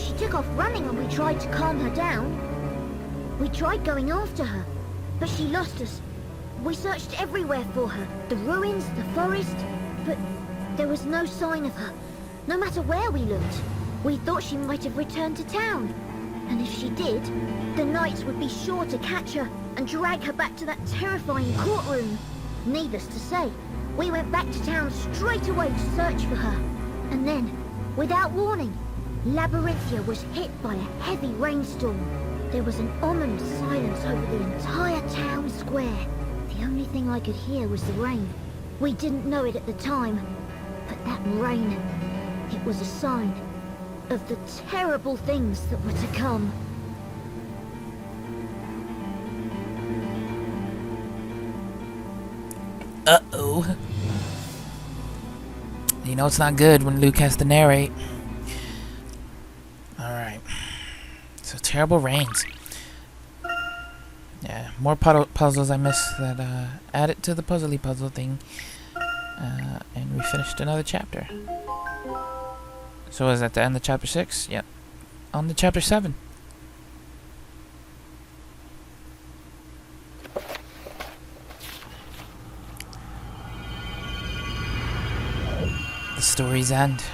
she took off running and we tried to calm her down. We tried going after her, but she lost us. We searched everywhere for her. The ruins, the forest, but there was no sign of her. No matter where we looked, we thought she might have returned to town. And if she did, the knights would be sure to catch her and drag her back to that terrifying courtroom. Needless to say, we went back to town straight away to search for her. And then, without warning, Labyrinthia was hit by a heavy rainstorm. There was an ominous silence over the entire town square. The only thing I could hear was the rain. We didn't know it at the time, but that rain, it was a sign of the terrible things that were to come. Uh-oh. You know it's not good when Luke has to narrate. Alright. So terrible rains. Yeah, more puzzles I missed that added to the puzzly puzzle thing. And we finished another chapter. So is that the end of chapter 6? Yep. On to chapter 7. The story's end.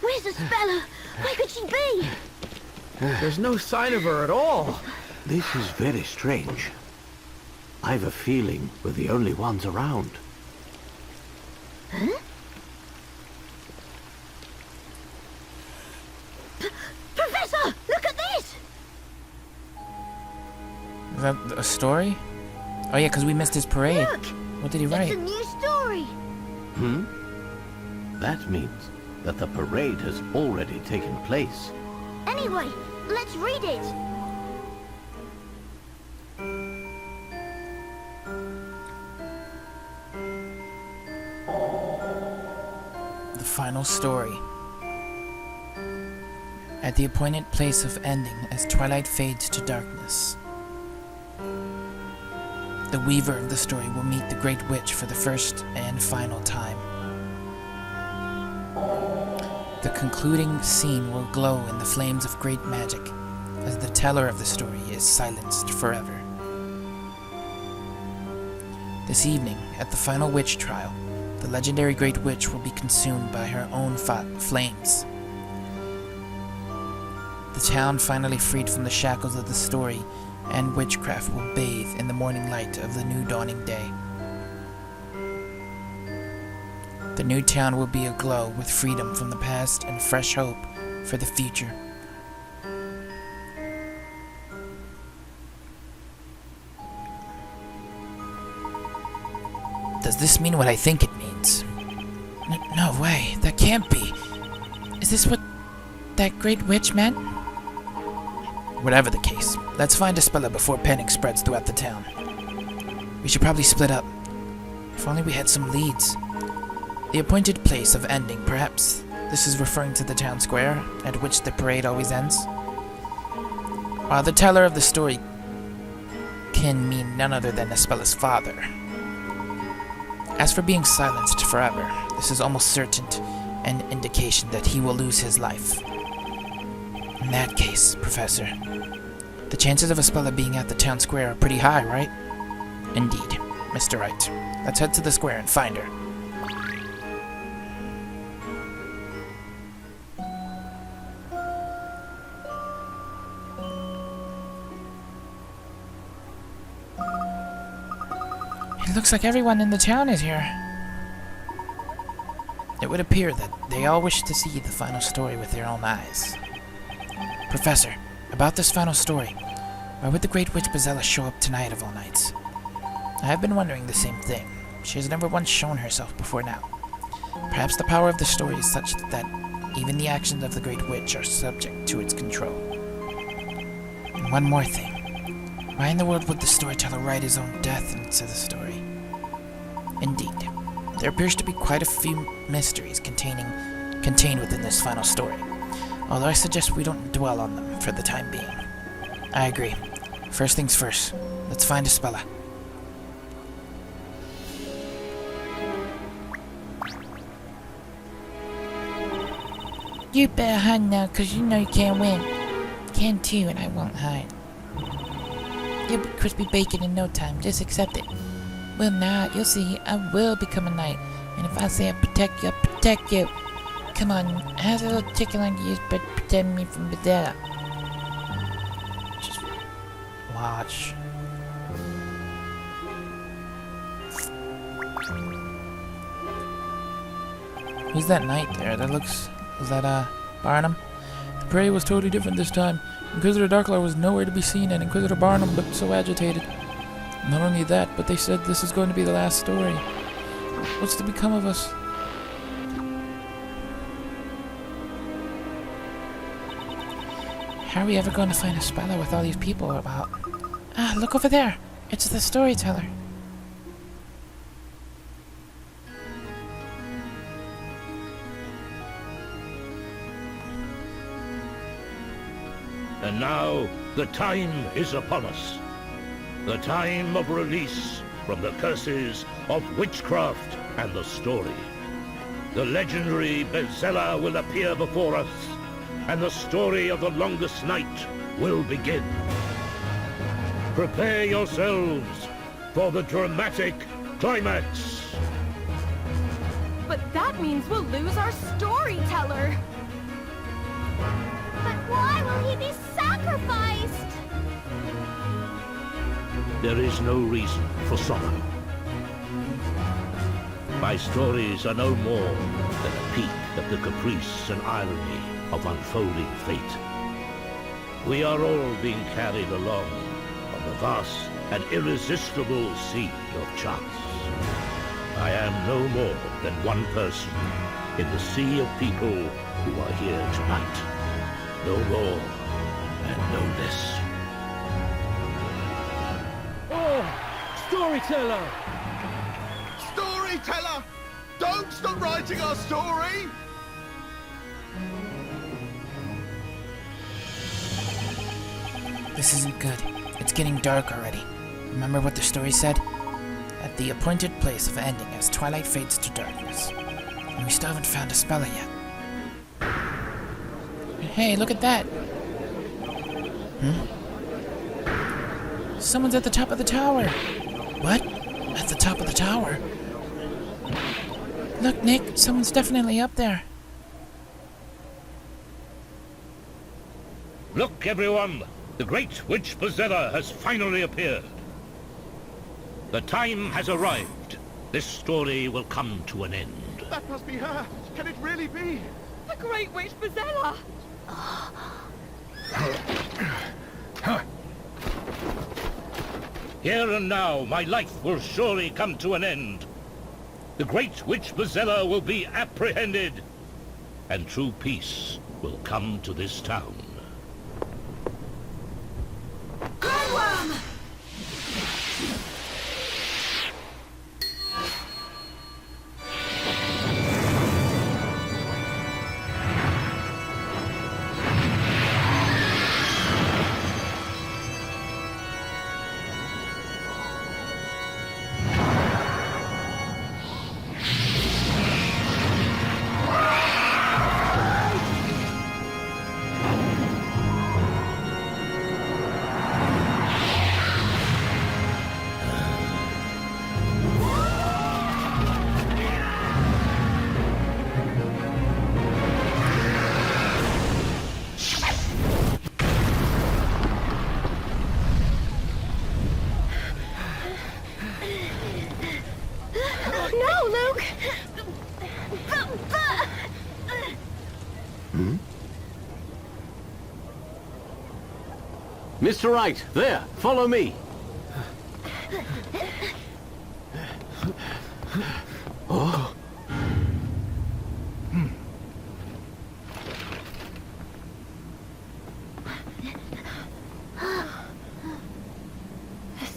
Where's Isabella? Where could she be? There's no sign of her at all. This is very strange. I've a feeling we're the only ones around. Huh? Professor, look at this! Is that a story? Oh yeah, because we missed his parade. Look! What did he write? It's a new story! That means that the parade has already taken place. Anyway, let's read it! The final story. At the appointed place of ending, as twilight fades to darkness, the weaver of the story will meet the Great Witch for the first and final time. The concluding scene will glow in the flames of great magic, as the teller of the story is silenced forever. This evening, at the final witch trial, the legendary Great Witch will be consumed by her own flames. The town, finally freed from the shackles of the story and witchcraft, will bathe in the morning light of the new dawning day. The new town will be aglow with freedom from the past and fresh hope for the future. Does this mean what I think it means? No way, that can't be. Is this what that Great Witch meant? Whatever the case, let's find Isabella before panic spreads throughout the town. We should probably split up. If only we had some leads. The appointed place of ending, perhaps this is referring to the town square, at which the parade always ends. While the teller of the story can mean none other than Isabella's father. As for being silenced forever, this is almost certain an indication that he will lose his life. In that case, Professor, the chances of Isabella being at the town square are pretty high, right? Indeed, Mr. Wright. Let's head to the square and find her. It looks like everyone in the town is here. It would appear that they all wish to see the final story with their own eyes. Professor, about this final story, why would the Great Witch Bazella show up tonight of all nights? I have been wondering the same thing. She has never once shown herself before now. Perhaps the power of the story is such that even the actions of the Great Witch are subject to its control. And one more thing. Why in the world would the storyteller write his own death into the story? Indeed, there appears to be quite a few mysteries contained within this final story, although I suggest we don't dwell on them for the time being. I agree. First things first, let's find Isabella. You better hide now, 'cause you know you can't win. Can too, and I won't hide. You'll be crispy bacon in no time, just accept it. Well, now, you'll see, I will become a knight. And if I say I protect you, I'll protect you. Come on, how's a little chicken like you but pretend me from Bedella? Just watch. Who's that knight there? Is that Barnum? The parade was totally different this time. Inquisitor Darklar was nowhere to be seen, and Inquisitor Barnum looked so agitated. Not only that, but they said this is going to be the last story. What's to become of us? How are we ever going to find a speller with all these people about? Ah, look over there! It's the storyteller. And now, the time is upon us. The time of release from the curses of witchcraft and the story. The legendary Bezella will appear before us, and the story of the longest night will begin. Prepare yourselves for the dramatic climax. But that means we'll lose our storyteller. But why will he be sacrificed? There is no reason for sorrow. My stories are no more than a peek at the caprice and irony of unfolding fate. We are all being carried along on the vast and irresistible sea of chance. I am no more than one person in the sea of people who are here tonight. No more and no less. Storyteller! Storyteller! Don't stop writing our story! This isn't good. It's getting dark already. Remember what the story said? At the appointed place of ending as twilight fades to darkness. And we still haven't found a speller yet. Hey, look at that! Someone's at the top of the tower! What? At the top of the tower? Look, Nick, someone's definitely up there. Look, everyone! The great witch Bezella has finally appeared. The time has arrived. This story will come to an end. That must be her! Can it really be? The Great Witch Bezella! Here and now, my life will surely come to an end. The great witch Bezella will be apprehended, and true peace will come to this town. No, Luke! Mr. Wright, there, follow me.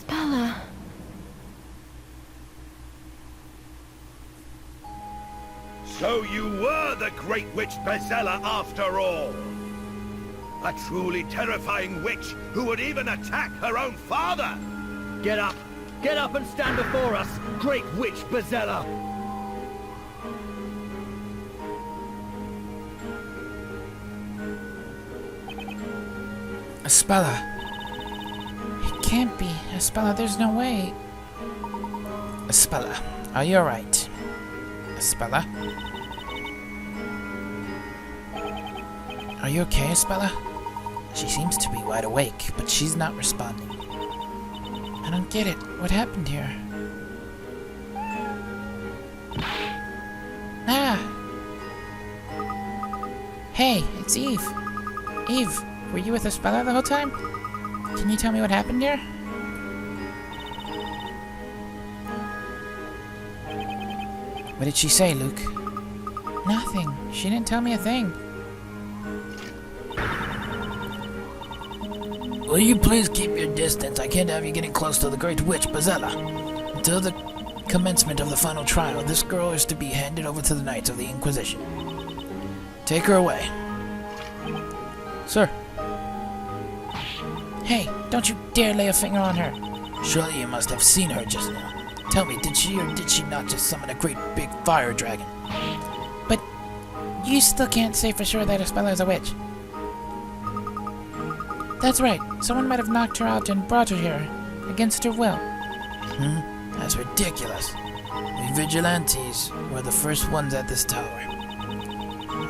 Bella. So you were the Great Witch Bezella after all! A truly terrifying witch who would even attack her own father! Get up! Get up and stand before us, Great Witch Bezella! Espella. It can't be. Espella, there's no way. Espella, are you alright? Espella? Are you okay, Espella? She seems to be wide awake, but she's not responding. I don't get it. What happened here? Ah! Hey, it's Eve. Eve, were you with Espella the whole time? Can you tell me what happened here? What did she say, Luke? Nothing. She didn't tell me a thing. Will you please keep your distance? I can't have you getting close to the Great Witch, Bezella. Until the commencement of the final trial, this girl is to be handed over to the Knights of the Inquisition. Take her away. Sir. Hey, don't you dare lay a finger on her. Surely you must have seen her just now. Tell me, did she or did she not just summon a great big fire dragon? But you still can't say for sure that Espella is a witch. That's right. Someone might have knocked her out and brought her here, against her will. That's ridiculous. We vigilantes were the first ones at this tower.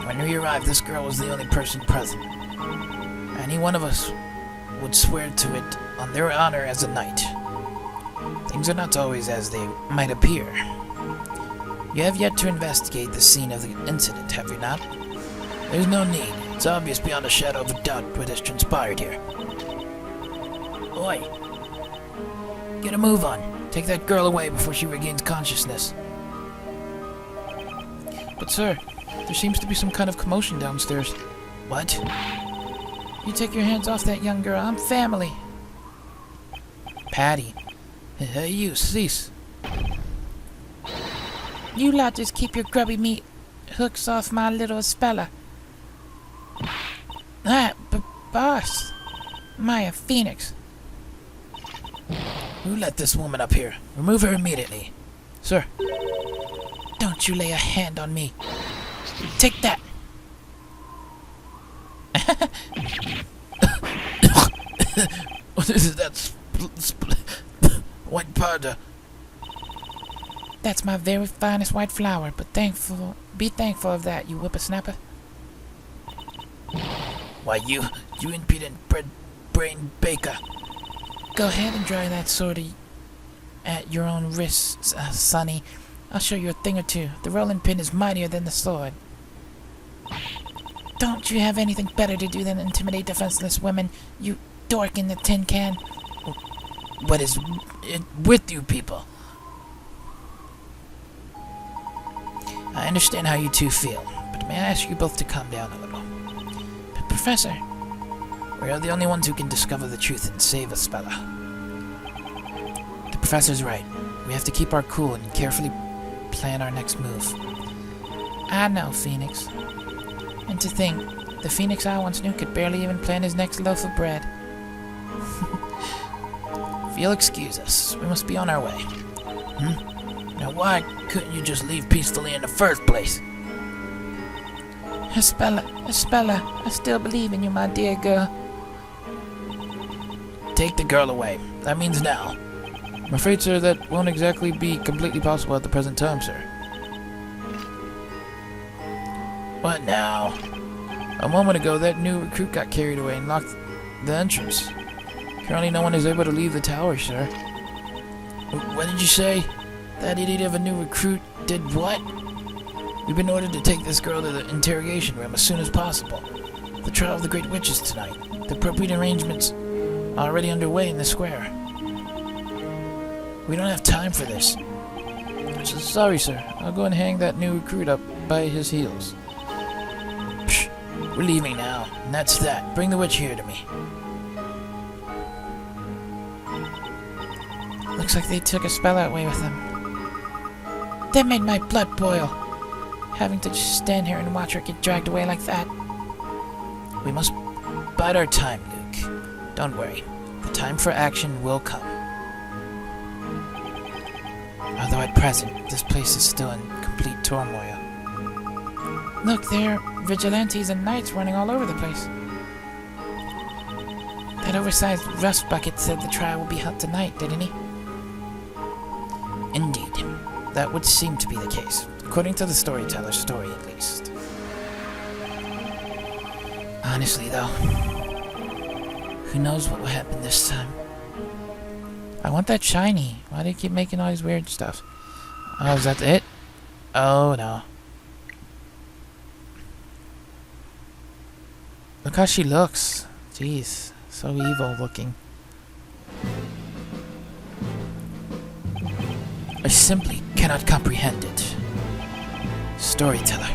When we arrived, this girl was the only person present. Any one of us would swear to it on their honor as a knight. Things are not always as they might appear. You have yet to investigate the scene of the incident, have you not? There's no need. It's obvious beyond a shadow of a doubt what has transpired here. Oi! Get a move on. Take that girl away before she regains consciousness. But sir, there seems to be some kind of commotion downstairs. What? You take your hands off that young girl. I'm family. Patty. Hey, you, cease. You lot just keep your grubby meat hooks off my little Espella. Boss. Maya Phoenix. Who let this woman up here? Remove her immediately. Sir. Don't you lay a hand on me. Take that. What is that white powder? That's my very finest white flower, but be thankful of that, you whippersnapper. Why, you impudent brain baker. Go ahead and dry that sword at your own wrists, Sonny. I'll show you a thing or two. The rolling pin is mightier than the sword. Don't you have anything better to do than intimidate defenseless women, you dork in the tin can? What is it with you people? I understand how you two feel, but may I ask you both to calm down a little? But Professor, we are the only ones who can discover the truth and save Espella. The Professor's right. We have to keep our cool and carefully plan our next move. I know, Phoenix. And to think, the Phoenix I once knew could barely even plan his next loaf of bread. If you'll excuse us, we must be on our way. Now why couldn't you just leave peacefully in the first place? Espella, I still believe in you, my dear girl. Take the girl away. That means now. I'm afraid, sir, that won't exactly be completely possible at the present time, sir. What now? A moment ago, that new recruit got carried away and locked the entrance. Currently, no one is able to leave the tower, sir. What did you say? That idiot of a new recruit did what? We've been ordered to take this girl to the interrogation room as soon as possible. The trial of the Great Witch is tonight. The appropriate arrangements are already underway in the square. We don't have time for this. Sorry, sir. I'll go and hang that new recruit up by his heels. Psh, we're leaving now, and that's that. Bring the witch here to me. Looks like they took Espella away with them. That made my blood boil. Having to just stand here and watch her get dragged away like that. We must bide our time, Luke. Don't worry. The time for action will come. Although at present, this place is still in complete turmoil. Look, there are vigilantes and knights running all over the place. That oversized rust bucket said the trial will be held tonight, didn't he? Indeed. That would seem to be the case, according to the storyteller's story at least. Honestly, though, who knows what will happen this time? I want that shiny. Why do you keep making all these weird stuff? Oh, is that it? Oh, no. Look how she looks. Jeez, so evil looking. I simply cannot comprehend it. Storyteller,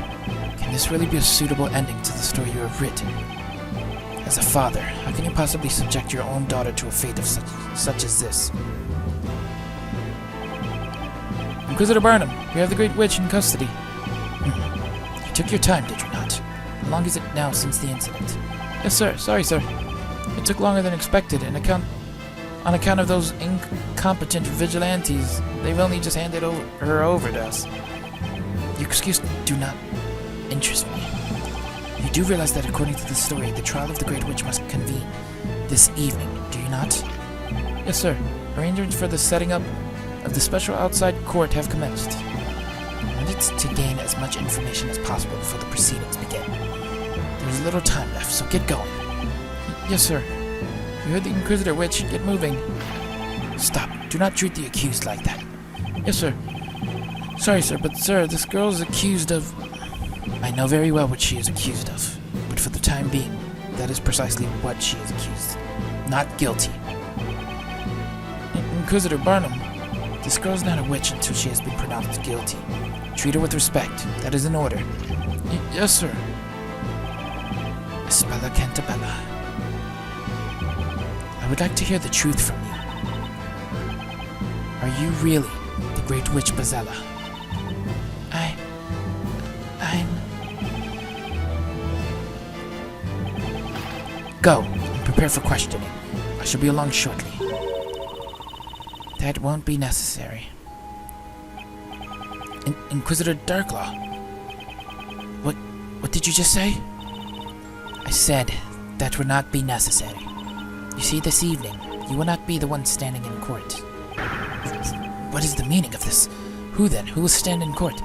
can this really be a suitable ending to the story you have written? As a father, how can you possibly subject your own daughter to a fate of such as this? Inquisitor Barnum, you have the Great Witch in custody. You took your time, did you not? How long is it now since the incident? Yes, sir. Sorry, sir. It took longer than expected, on account of those incompetent vigilantes. They've only just handed her over to us. Your excuse do not interest me. You do realize that according to the story, the trial of the Great Witch must convene this evening, do you not? Yes, sir. Arrangements for the setting up of the special outside court have commenced. I wanted to gain as much information as possible before the proceedings begin. There's little time left, so get going. Yes, sir. You heard the Inquisitor Witch. Get moving. Stop. Do not treat the accused like that. Yes, sir. Sorry, sir, but sir, this girl is accused of... I know very well what she is accused of, but for the time being, that is precisely what she is accused. Not guilty. Inquisitor Barnum, this girl is not a witch until she has been pronounced guilty. Treat her with respect. That is in order. Yes, sir. Spella Cantabella. I would like to hear the truth from you. Are you really the Great Witch Bezella? I'm... Go, and prepare for questioning. I shall be along shortly. That won't be necessary. Inquisitor Darklaw. What did you just say? I said that would not be necessary. You see, this evening, you will not be the one standing in court. What is the meaning of this? Who then? Who will stand in court?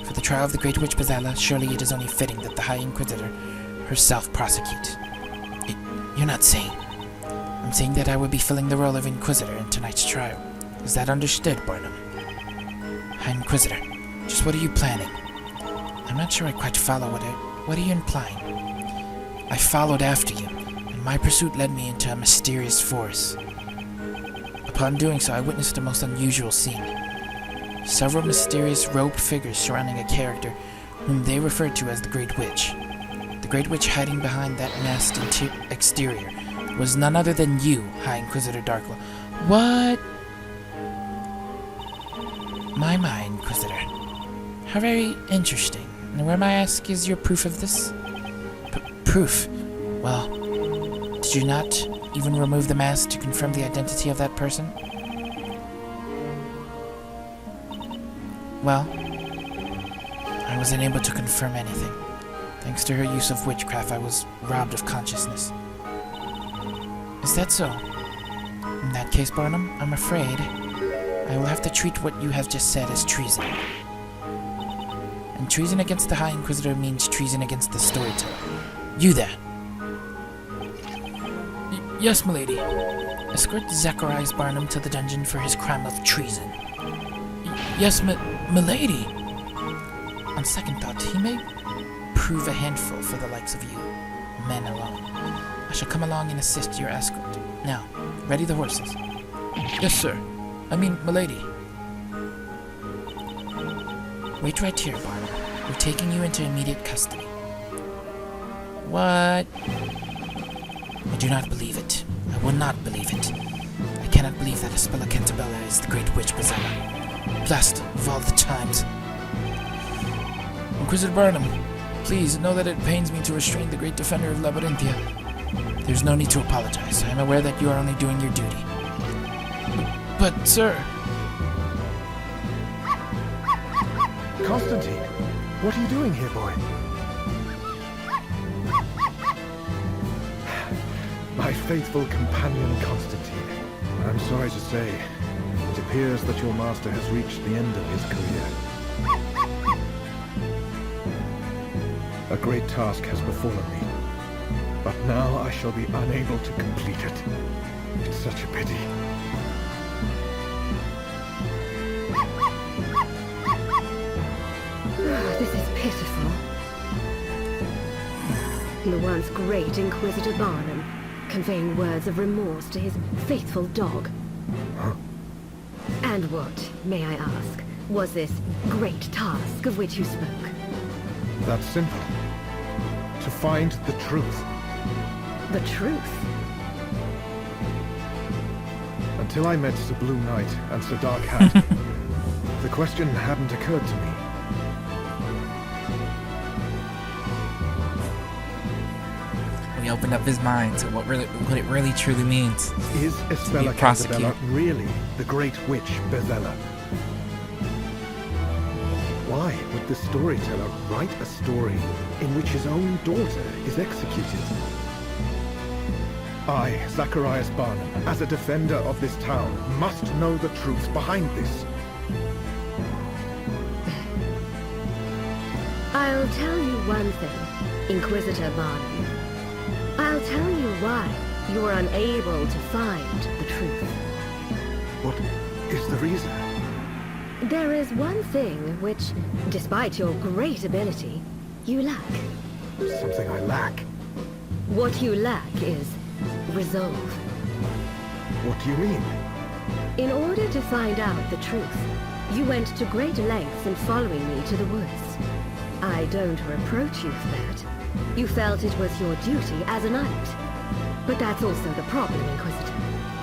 For the trial of the Great Witch Bezella, surely it is only fitting that the High Inquisitor herself prosecute. You're not saying... I'm saying that I will be filling the role of Inquisitor in tonight's trial. Is that understood, Barnum? High Inquisitor, just what are you planning? I'm not sure I quite follow what are you implying? I followed after you, and my pursuit led me into a mysterious forest. Upon doing so, I witnessed a most unusual scene. Several mysterious robed figures surrounding a character whom they referred to as the Great Witch. The Great Witch hiding behind that masked exterior was none other than you, High Inquisitor Darklaw. What? My, Inquisitor. How very interesting. And where, may I ask, is your proof of this? Proof? Well, did you not even remove the mask to confirm the identity of that person? Well, I wasn't able to confirm anything. Thanks to her use of witchcraft, I was robbed of consciousness. Is that so? In that case, Barnum, I'm afraid I will have to treat what you have just said as treason. And treason against the High Inquisitor means treason against the storyteller. You there! Yes, milady. Escort Zacharias Barnum to the dungeon for his crime of treason. Yes, milady! On second thought, he may prove a handful for the likes of you, men alone. I shall come along and assist your escort. Now, ready the horses. Yes, sir. I mean, milady. Wait right here, Barnum. We're taking you into immediate custody. What? I do not believe it. I will not believe it. I cannot believe that Spella Cantabella is the Great Witch Bezella. Blessed of all the times. Inquisitor Barnum, please know that it pains me to restrain the great defender of Labyrinthia. There's no need to apologize. I am aware that you are only doing your duty. But, sir... Constantine, what are you doing here, boy? My faithful companion, Constantine. I'm sorry to say, it appears that your master has reached the end of his career. A great task has befallen me, but now I shall be unable to complete it. It's such a pity. This is pitiful. The once great Inquisitor Barnum, conveying words of remorse to his faithful dog. Huh? And what, may I ask, was this great task of which you spoke? That's simple. To find the truth. The truth? Until I met Sir Blue Knight and Sir Dark Hat, the question hadn't occurred to me. We opened up his mind to what it really truly means. Is Espella prosecuted. Candabella really the great witch Bezella? Why would the storyteller write a story in which his own daughter is executed? I, Zacharias Barnum, as a defender of this town, must know the truth behind this. I'll tell you one thing, Inquisitor Barnum. I'll tell you why you were unable to find the truth. What is the reason? There is one thing which, despite your great ability, you lack. Something I lack. What you lack is resolve. What do you mean? In order to find out the truth, you went to great lengths in following me to the woods. I don't reproach you for that. You felt it was your duty as a knight. But that's also the problem, Inquisitor.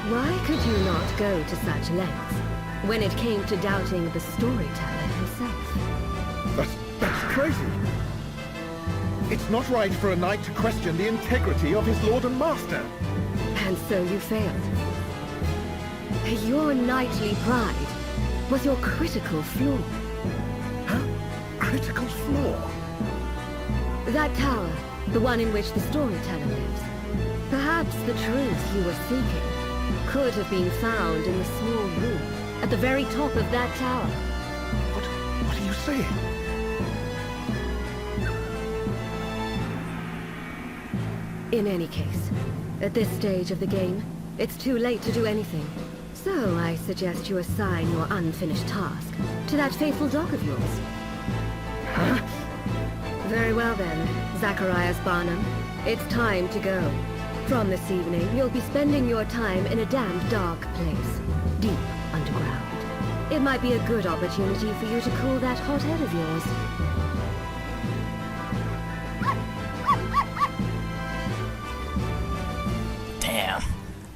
Why could you not go to such lengths when it came to doubting the storyteller himself? That's crazy. It's not right for a knight to question the integrity of his lord and master. And so you failed. Your knightly pride was your critical flaw. Huh? Critical flaw? That tower, the one in which the storyteller lives. Perhaps the truth you were seeking could have been found in the small room at the very top of that tower. What are you saying? In any case, at this stage of the game, it's too late to do anything. So I suggest you assign your unfinished task to that faithful dog of yours. Huh? Very well then, Zacharias Barnum. It's time to go. From this evening, you'll be spending your time in a damned dark place, deep underground. It might be a good opportunity for you to cool that hot head of yours. Damn.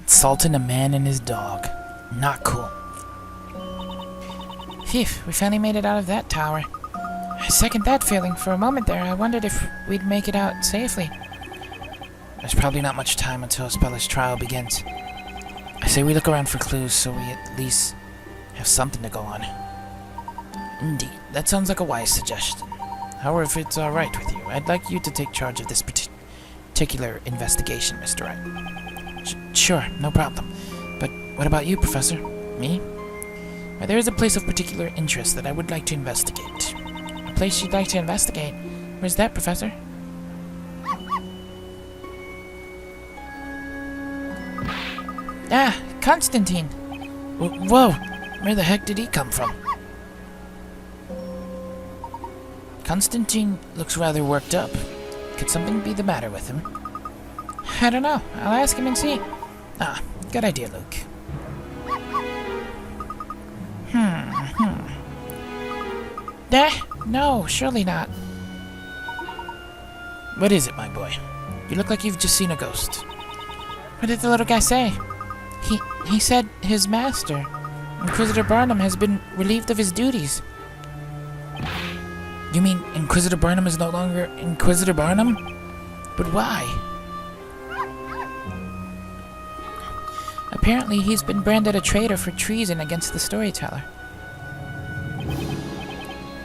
Insulting a man and his dog. Not cool. Phew, we finally made it out of that tower. I second that feeling. For a moment there, I wondered if we'd make it out safely. There's probably not much time until Espella's trial begins. I say we look around for clues so we at least have something to go on. Indeed, that sounds like a wise suggestion. However, if it's alright with you, I'd like you to take charge of this particular investigation, Mr. Wright. Sure, no problem. But what about you, Professor? Me? Well, there is a place of particular interest that I would like to investigate. A place you'd like to investigate? Where's that, Professor? Ah, Constantine! Whoa! Where the heck did he come from? Constantine looks rather worked up. Could something be the matter with him? I don't know. I'll ask him and see. Ah, good idea, Luke. No, surely not. What is it, my boy? You look like you've just seen a ghost. What did the little guy say? He said his master, Inquisitor Barnum, has been relieved of his duties. You mean Inquisitor Barnum is no longer Inquisitor Barnum? But why? Apparently he's been branded a traitor for treason against the storyteller.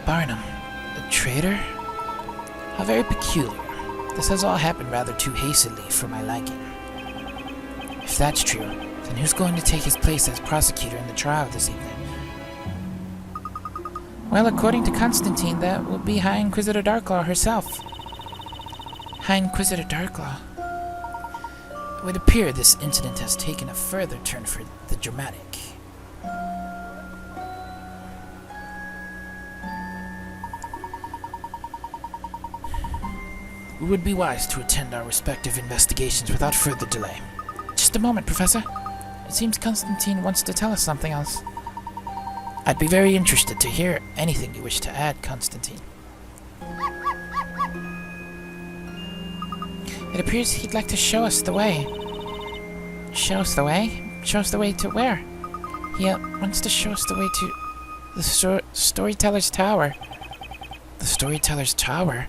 Barnum, a traitor? How very peculiar. This has all happened rather too hastily for my liking. If that's true, then who's going to take his place as prosecutor in the trial this evening? Well, according to Constantine, that will be High Inquisitor Darklaw herself. High Inquisitor Darklaw. It would appear this incident has taken a further turn for the dramatic. We would be wise to attend our respective investigations without further delay. Just a moment, Professor. It seems Constantine wants to tell us something else. I'd be very interested to hear anything you wish to add, Constantine. It appears he'd like to show us the way. Show us the way? Show us the way to where? He wants to show us the way to the Storyteller's Tower. The Storyteller's Tower?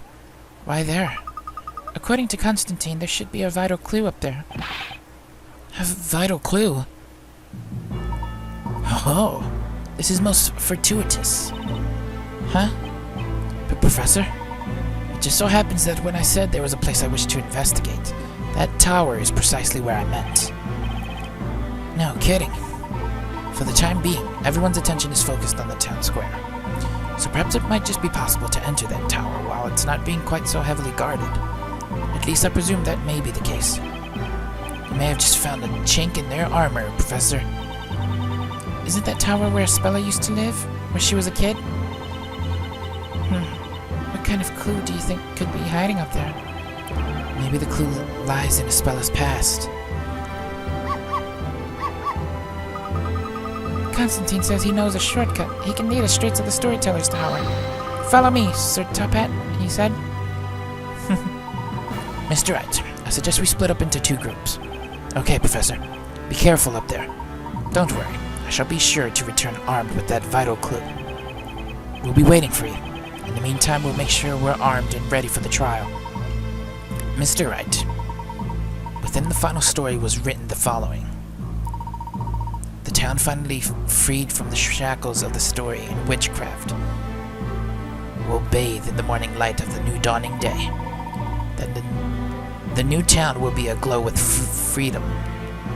Why there? According to Constantine, there should be a vital clue up there. A vital clue? Oh, this is most fortuitous. Huh? But Professor, it just so happens that when I said there was a place I wished to investigate, that tower is precisely where I meant. No kidding. For the time being, everyone's attention is focused on the town square. So perhaps it might just be possible to enter that tower while it's not being quite so heavily guarded. At least I presume that may be the case. You may have just found a chink in their armor, Professor. Isn't that tower where Spella used to live? When she was a kid? What kind of clue do you think could be hiding up there? Maybe the clue lies in Spella's past. Constantine says he knows a shortcut. He can lead us straight to the Storyteller's Tower. Follow me, Sir Top Hat, he said. Mr. Wright, I suggest we split up into 2 groups. Okay, Professor. Be careful up there. Don't worry. I shall be sure to return armed with that vital clue. We'll be waiting for you. In the meantime, we'll make sure we're armed and ready for the trial. Mr. Wright, within the final story was written the following. The town finally freed from the shackles of the story and witchcraft will bathe in the morning light of the new dawning day. Then the new town will be aglow with freedom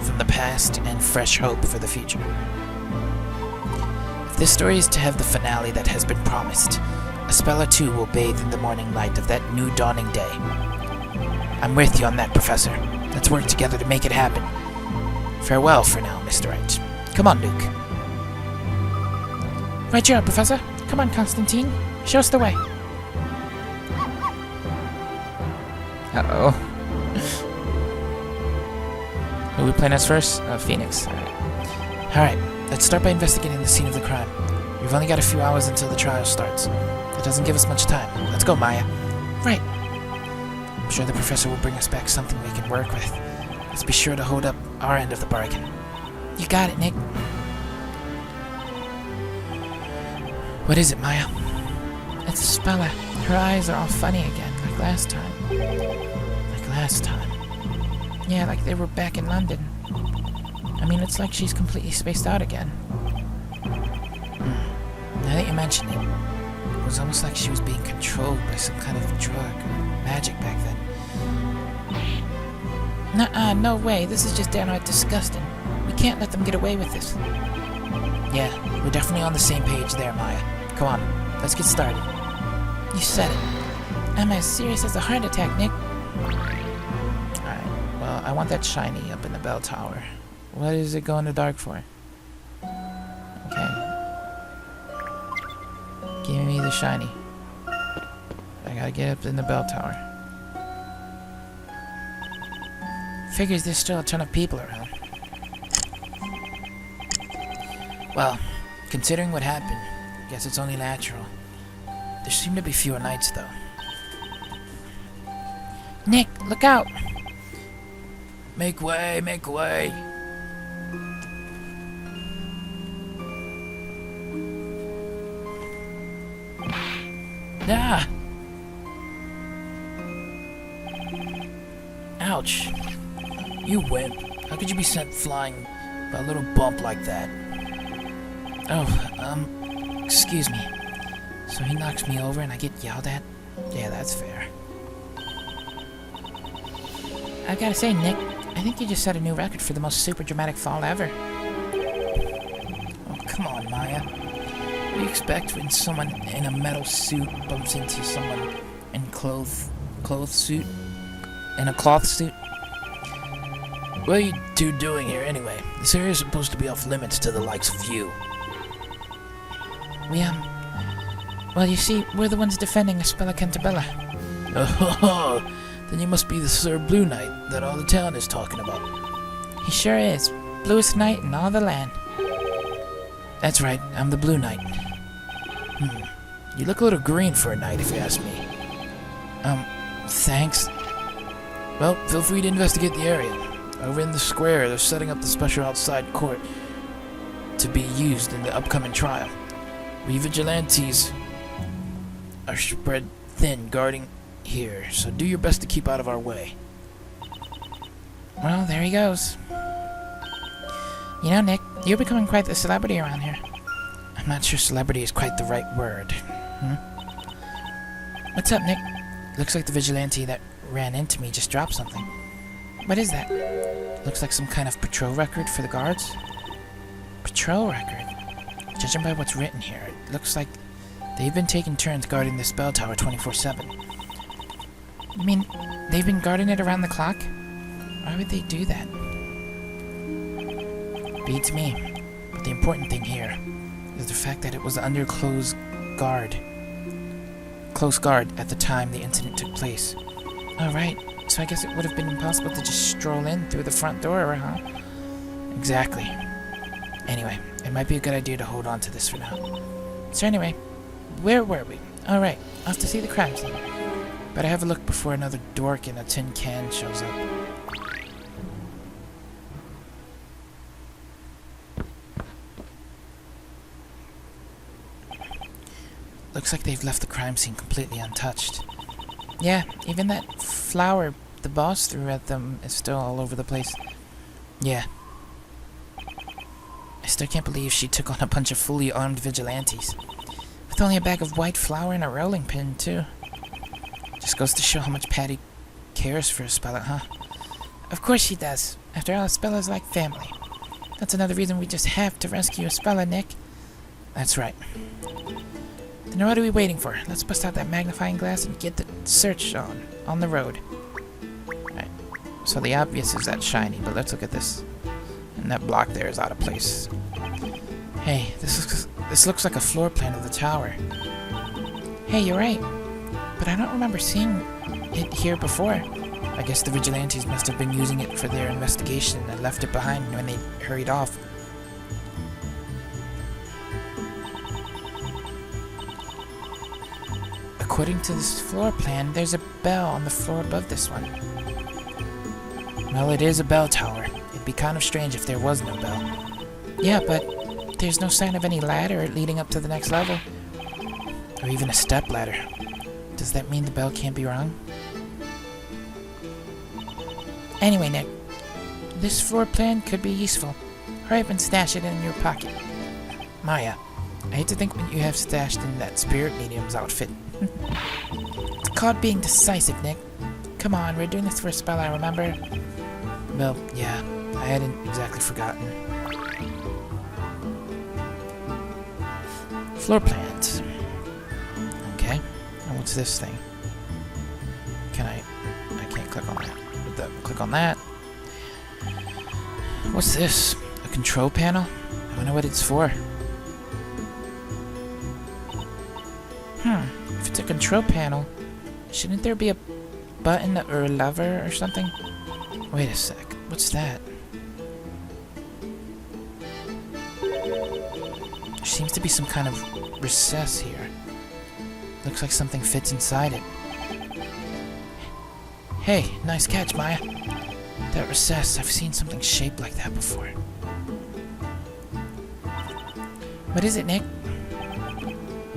from the past and fresh hope for the future. If this story is to have the finale that has been promised, Spella too will bathe in the morning light of that new dawning day. I'm with you on that, Professor. Let's work together to make it happen. Farewell for now, Mr. Wright. Come on, Luke. Right you are, Professor. Come on, Constantine. Show us the way. Uh-oh. Who are we playing as first? Phoenix. Alright, let's start by investigating the scene of the crime. We've only got a few hours until the trial starts. That doesn't give us much time. Let's go, Maya. Right. I'm sure the professor will bring us back something we can work with. Let's be sure to hold up our end of the bargain. You got it, Nick. What is it, Maya? It's Spella. Her eyes are all funny again, like last time. Like last time. Yeah, like they were back in London. I mean, it's like she's completely spaced out again. Now that you mention it, it was almost like she was being controlled by some kind of drug or magic back then. Nuh-uh, no way. This is just downright disgusting. We can't let them get away with this. Yeah, we're definitely on the same page there, Maya. Come on, let's get started. You said it. I'm as serious as a heart attack, Nick. Alright, well, I want that shiny up in the bell tower. What is it going to dark for? Okay. Give me the shiny. I gotta get up in the bell tower. Figures there's still a ton of people around. Well, considering what happened, I guess it's only natural. There seem to be fewer knights, though. Nick, look out! Make way, make way! Ah! Ouch. You wimp. How could you be sent flying by a little bump like that? Oh, excuse me. So he knocks me over and I get yelled at? Yeah, that's fair. I gotta say, Nick, I think you just set a new record for the most super dramatic fall ever. Oh, come on, Maya. What do you expect when someone in a metal suit bumps into someone in cloth suit? In a cloth suit? What are you two doing here anyway? This area is supposed to be off limits to the likes of you. Well, you see, we're the ones defending Aspella Cantabella. Oh, then you must be the Sir Blue Knight that all the town is talking about. He sure is. Bluest knight in all the land. That's right, I'm the Blue Knight. You look a little green for a knight, if you ask me. Thanks. Well, feel free to investigate the area. Over in the square, they're setting up the special outside court to be used in the upcoming trial. We vigilantes are spread thin guarding here, so do your best to keep out of our way. Well, there he goes. You know, Nick, you're becoming quite the celebrity around here. I'm not sure celebrity is quite the right word. What's up, Nick? Looks like the vigilante that ran into me just dropped something. What is that? Looks like some kind of patrol record for the guards. Patrol record? Judging by what's written here, it looks like they've been taking turns guarding this bell tower 24/7. You mean they've been guarding it around the clock? Why would they do that? Beats me. But the important thing here is the fact that it was under close guard at the time the incident took place. Alright, so I guess it would have been impossible to just stroll in through the front door, huh? Exactly. Anyway, it might be a good idea to hold on to this for now. So anyway, where were we? Alright, off to see the crime scene. Better have a look before another dork in a tin can shows up. Looks like they've left the crime scene completely untouched. Yeah, even that flower the boss threw at them is still all over the place. Yeah. I still can't believe she took on a bunch of fully armed vigilantes. With only a bag of white flour and a rolling pin, too. Just goes to show how much Patty cares for Aspella, huh? Of course she does. After all, Aspella's like family. That's another reason we just have to rescue Aspella, Nick. That's right. Then what are we waiting for? Let's bust out that magnifying glass and get the search on the road. Alright. So the obvious is that shiny, but let's look at this. And that block there is out of place. Hey, this looks like a floor plan of the tower. Hey, you're right. But I don't remember seeing it here before. I guess the vigilantes must have been using it for their investigation and left it behind when they hurried off. According to this floor plan, there's a bell on the floor above this one. Well, it is a bell tower. It'd be kind of strange if there was no bell. Yeah, but there's no sign of any ladder leading up to the next level. Or even a step ladder. Does that mean the bell can't be wrong? Anyway, Nick, this floor plan could be useful. Hurry up and stash it in your pocket. Maya, I hate to think what you have stashed in that spirit medium's outfit. It's called being decisive, Nick. Come on, we're doing this for a spell, I remember. Well, yeah, I hadn't exactly forgotten. Floor plans. Okay, and what's this thing? I can't click on that. Click on that. What's this? A control panel? I wonder what it's for. If it's a control panel, shouldn't there be a button or a lever or something? Wait a sec. What's that? There seems to be some kind of recess here. Looks like something fits inside it. Hey, nice catch, Maya. That recess, I've seen something shaped like that before. What is it, Nick?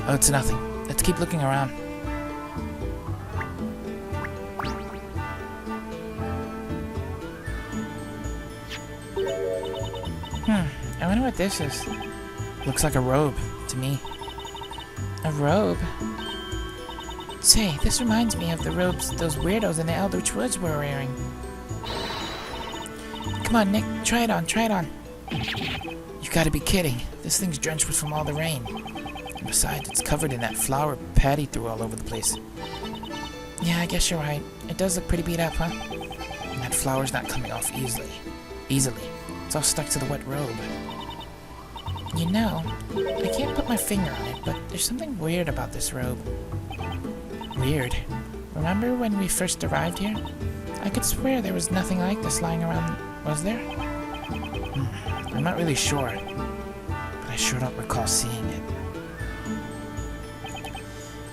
Oh, it's nothing. Let's keep looking around. I wonder what this is. Looks like a robe, to me. A robe? Say, this reminds me of the robes those weirdos in the Eldritch Woods were wearing. Come on, Nick. Try it on. Try it on. You gotta be kidding. This thing's drenched with from all the rain. And besides, it's covered in that flour Patty threw all over the place. Yeah, I guess you're right. It does look pretty beat up, huh? And that flour's not coming off easily. It's all stuck to the wet robe. You know, I can't put my finger on it, but there's something weird about this robe. Weird. Remember when we first arrived here? I could swear there was nothing like this lying around, was there? I'm not really sure, but I sure don't recall seeing it.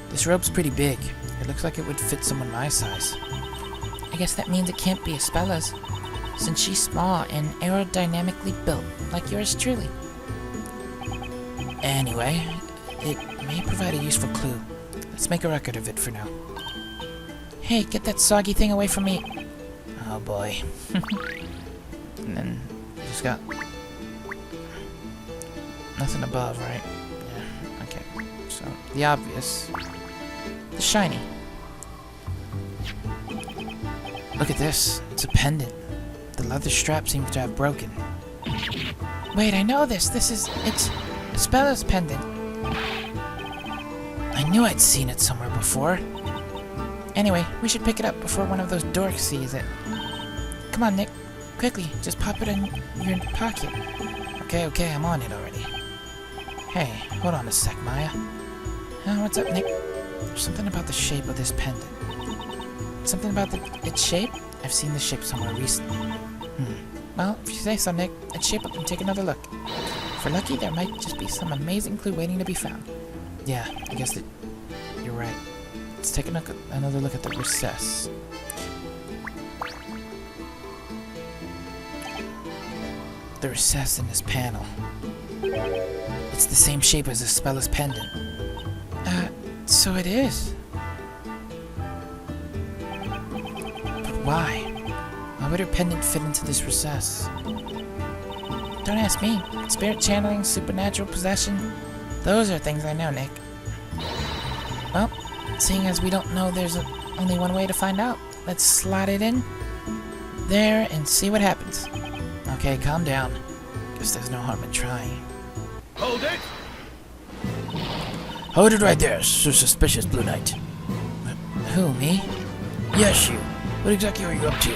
This robe's pretty big. It looks like it would fit someone my size. I guess that means it can't be Espella's, since she's small and aerodynamically built, like yours truly. Anyway, it may provide a useful clue. Let's make a record of it for now. Hey, get that soggy thing away from me! Oh boy. And then, just got nothing above, right? Yeah, okay. So, the obvious. The shiny. Look at this. It's a pendant. The leather strap seems to have broken. Wait, I know this. It's Espella's pendant. I knew I'd seen it somewhere before. Anyway, we should pick it up before one of those dorks sees it. Come on, Nick. Quickly, just pop it in your pocket. Okay, I'm on it already. Hey, hold on a sec, Maya. What's up, Nick? There's something about the shape of this pendant. Something about its shape? I've seen this shape somewhere recently. Well, if you say so, Nick, let's shape up and take another look. If we're lucky, there might just be some amazing clue waiting to be found. Yeah, I guess that you're right. Let's take another look at the recess. The recess in this panel. It's the same shape as Espella's pendant. So it is. But why? Why would her pendant fit into this recess? Don't ask me. Spirit channeling, supernatural possession, those are things I know, Nick. Well, seeing as we don't know there's only one way to find out, let's slide it in there and see what happens. Okay, calm down. Guess there's no harm in trying. Hold it! Hold it right there, so suspicious, Blue Knight. Who, me? Yes, you. What exactly are you up to?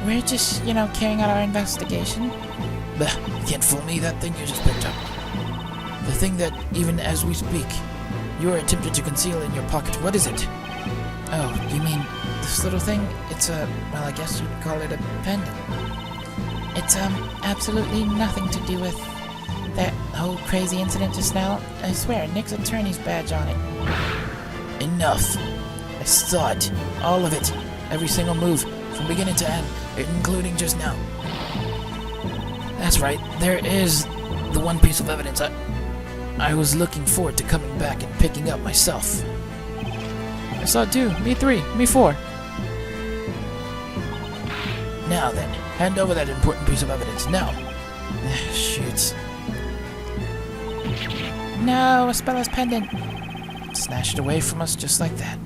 We're just, carrying out our investigation. Bah, you can't fool me, that thing you just picked up. The thing that, even as we speak, you are attempting to conceal in your pocket. What is it? Oh, you mean this little thing? It's well, I guess you'd call it a pendant. It's, absolutely nothing to do with that whole crazy incident just now. I swear, Nick's attorney's badge on it. Enough. I saw it. All of it. Every single move, from beginning to end, including just now. That's right. There is the one piece of evidence I was looking forward to coming back and picking up myself. I saw it too. Me 3. Me 4. Now then, hand over that important piece of evidence. Now. Shoots. No, Espella's pendant. Snatched away from us just like that.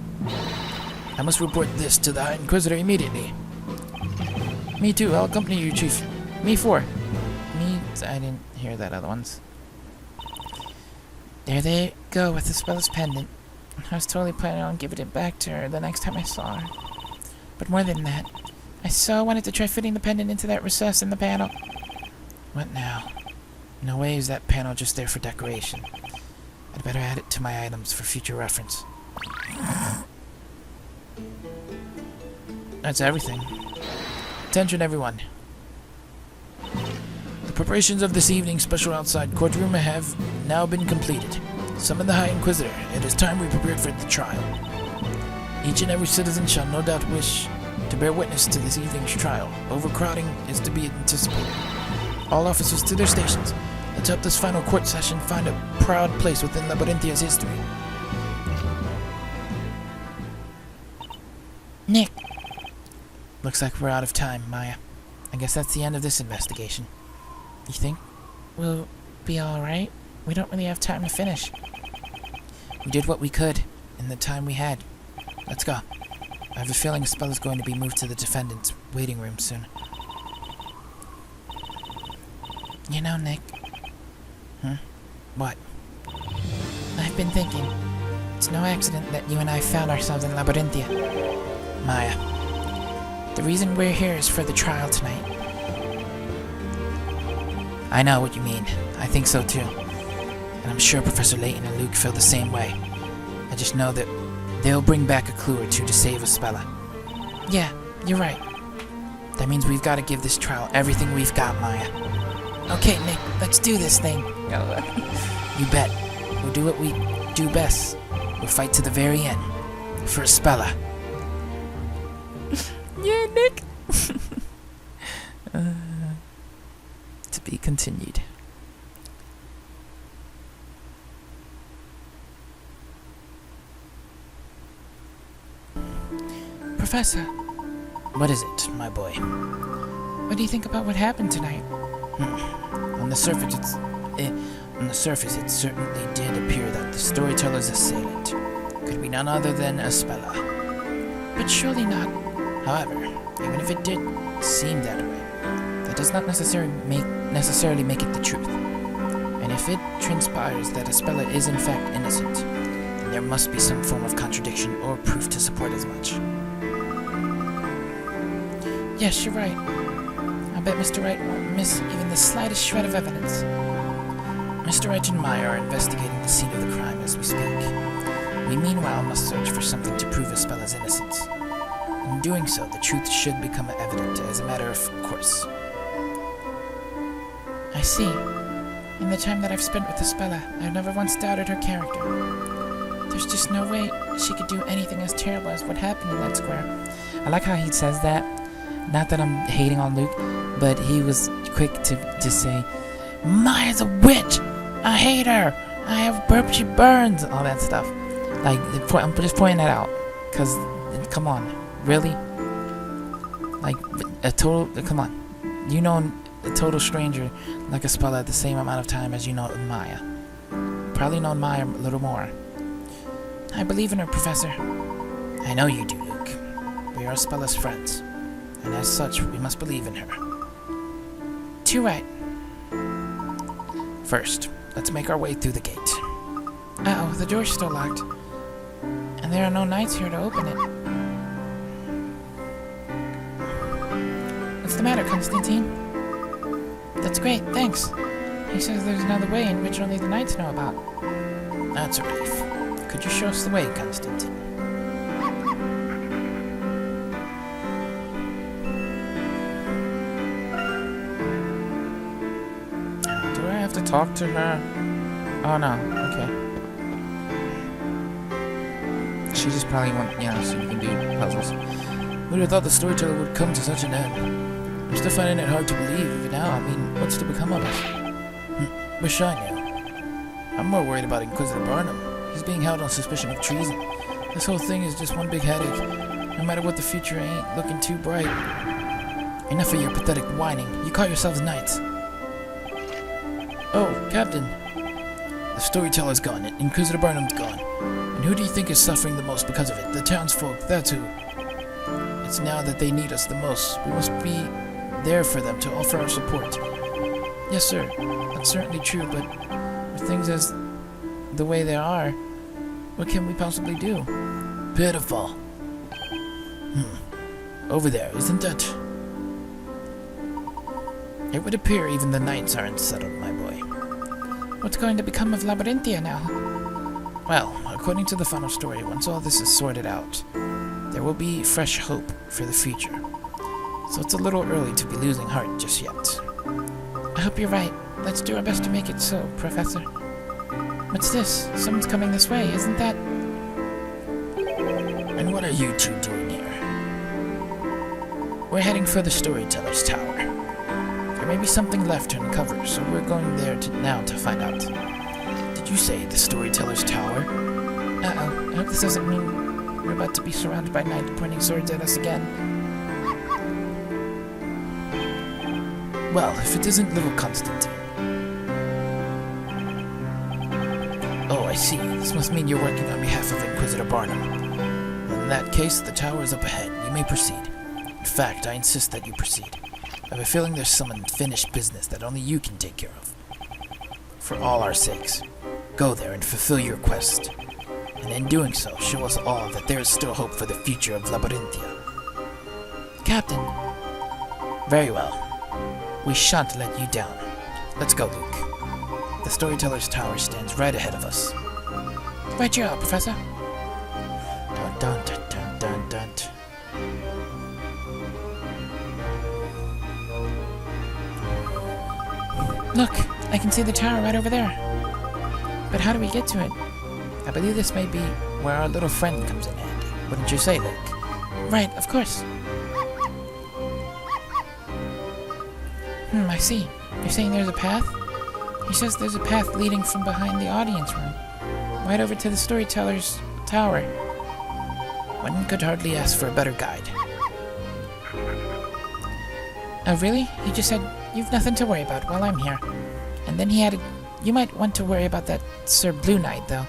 I must report this to the High Inquisitor immediately. Me too. I'll accompany you, Chief. Me 4. Me... I didn't hear that other one's. There they go with Espella's pendant. I was totally planning on giving it back to her the next time I saw her. But more than that, I so wanted to try fitting the pendant into that recess in the panel. What now? No way is that panel just there for decoration. I'd better add it to my items for future reference. That's everything. Attention, everyone. The preparations of this evening's special outside courtroom have now been completed. Summon the High Inquisitor. It is time we prepared for the trial. Each and every citizen shall no doubt wish to bear witness to this evening's trial. Overcrowding is to be anticipated. All officers to their stations. Let's help this final court session find a proud place within Labyrinthia's history. Nick! Looks like we're out of time, Maya. I guess that's the end of this investigation. You think we'll be alright? We don't really have time to finish. We did what we could in the time we had. Let's go. I have a feeling Spella's going to be moved to the defendant's waiting room soon. You know, Nick. What? I've been thinking. It's no accident that you and I found ourselves in Labyrinthia. Maya, the reason we're here is for the trial tonight. I know what you mean. I think so too. And I'm sure Professor Layton and Luke feel the same way. I just know that they'll bring back a clue or two to save Spella. Yeah, you're right. That means we've got to give this trial everything we've got, Maya. Okay, Nick, let's do this thing. You bet. We'll do what we do best. We'll fight to the very end. For Spella. Yeah, Nick. To be continued. Professor. What is it, my boy? What do you think about what happened tonight? On the surface, it certainly did appear that the storyteller's assailant could be none other than Spella. But surely not. However, even if it did seem that way, that does not necessarily make it the truth. And if it transpires that Spella is in fact innocent, then there must be some form of contradiction or proof to support as much. Yes, you're right. I bet Mr. Wright won't miss even the slightest shred of evidence. Mr. Wright and Maya are investigating the scene of the crime as we speak. We meanwhile must search for something to prove Spella's innocence. In doing so, the truth should become evident as a matter of course. I see. In the time that I've spent with Spella, I've never once doubted her character. There's just no way she could do anything as terrible as what happened in that square. I like how he says that. Not that I'm hating on Luke, but he was quick to say, Maya's a witch! I hate her! I have burp, she burns! All that stuff. Like, I'm just pointing that out. Because, come on. Really? Like, come on. You know a total stranger like a Spella at the same amount of time as you know Maya. Probably know Maya a little more. I believe in her, Professor. I know you do, Luke. We are Spella's friends. And as such, we must believe in her. Too right. First, let's make our way through the gate. Uh-oh, the door's still locked. And there are no knights here to open it. What's the matter, Constantine? That's great, thanks. He says there's another way in which only the knights know about. That's a relief. Could you show us the way, Constantine? To talk to her? Oh no, okay. She just probably wants, so you can do puzzles. Who'd have thought the storyteller would come to such an end? I'm still finding it hard to believe now. I mean, what's to become of us? Wish I knew. I'm more worried about Inquisitor Barnum. He's being held on suspicion of treason. This whole thing is just one big headache. No matter what, the future ain't looking too bright. Enough of your pathetic whining. You call yourselves knights. Oh, Captain. The storyteller's gone, and Inquisitor Barnum's gone. And who do you think is suffering the most because of it? The townsfolk, that's who. It's now that they need us the most. We must be there for them to offer our support. Yes, sir. That's certainly true, but with things as the way they are, what can we possibly do? Pitiful. Over there, isn't it? It would appear even the knights aren't settled, my boy. What's going to become of Labyrinthia now? Well, according to the final story, once all this is sorted out, there will be fresh hope for the future. So it's a little early to be losing heart just yet. I hope you're right. Let's do our best to make it so, Professor. What's this? Someone's coming this way, isn't that? And what are you two doing here? We're heading for the Storyteller's Tower. There may be something left to uncover, so we're going there now to find out. Did you say the Storyteller's Tower? Uh-oh, I hope this doesn't mean we're about to be surrounded by knights pointing swords at us again. Well, if it isn't little Constantine. Oh, I see. This must mean you're working on behalf of Inquisitor Barnum. Well, In that case, the tower is up ahead. You may proceed. In fact, I insist that you proceed. I have a feeling there's some unfinished business that only you can take care of. For all our sakes, go there and fulfill your quest. And in doing so, show us all that there is still hope for the future of Labyrinthia. Captain! Very well. We shan't let you down. Let's go, Luke. The Storyteller's Tower stands right ahead of us. Right here, Professor. Dun dun dun dun dun dun. Look, I can see the tower right over there. But how do we get to it? I believe this may be where our little friend comes in handy. Wouldn't you say, Luke? Right, of course. I see. You're saying there's a path? He says there's a path leading from behind the audience room, right over to the Storyteller's Tower. One could hardly ask for a better guide. Oh, really? He just said, you've nothing to worry about while I'm here. And then he added, you might want to worry about that Sir Blue Knight, though.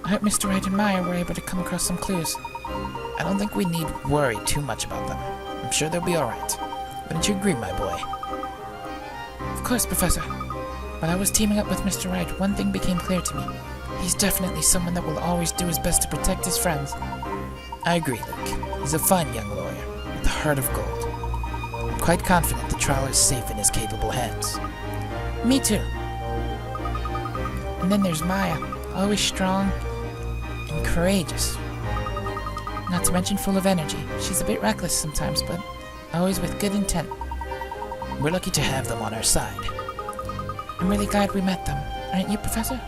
I hope Mr. Wright and Maya were able to come across some clues. I don't think we need worry too much about them. I'm sure they'll be alright. Wouldn't you agree, my boy? Of course, Professor. While I was teaming up with Mr. Wright, one thing became clear to me. He's definitely someone that will always do his best to protect his friends. I agree, Luke. He's a fine young lawyer, with a heart of gold. I'm quite confident the trial is safe in his capable hands. Me too. And then there's Maya, always strong and courageous. Not to mention full of energy. She's a bit reckless sometimes, but always with good intent. We're lucky to have them on our side. I'm really glad we met them. Aren't you, Professor?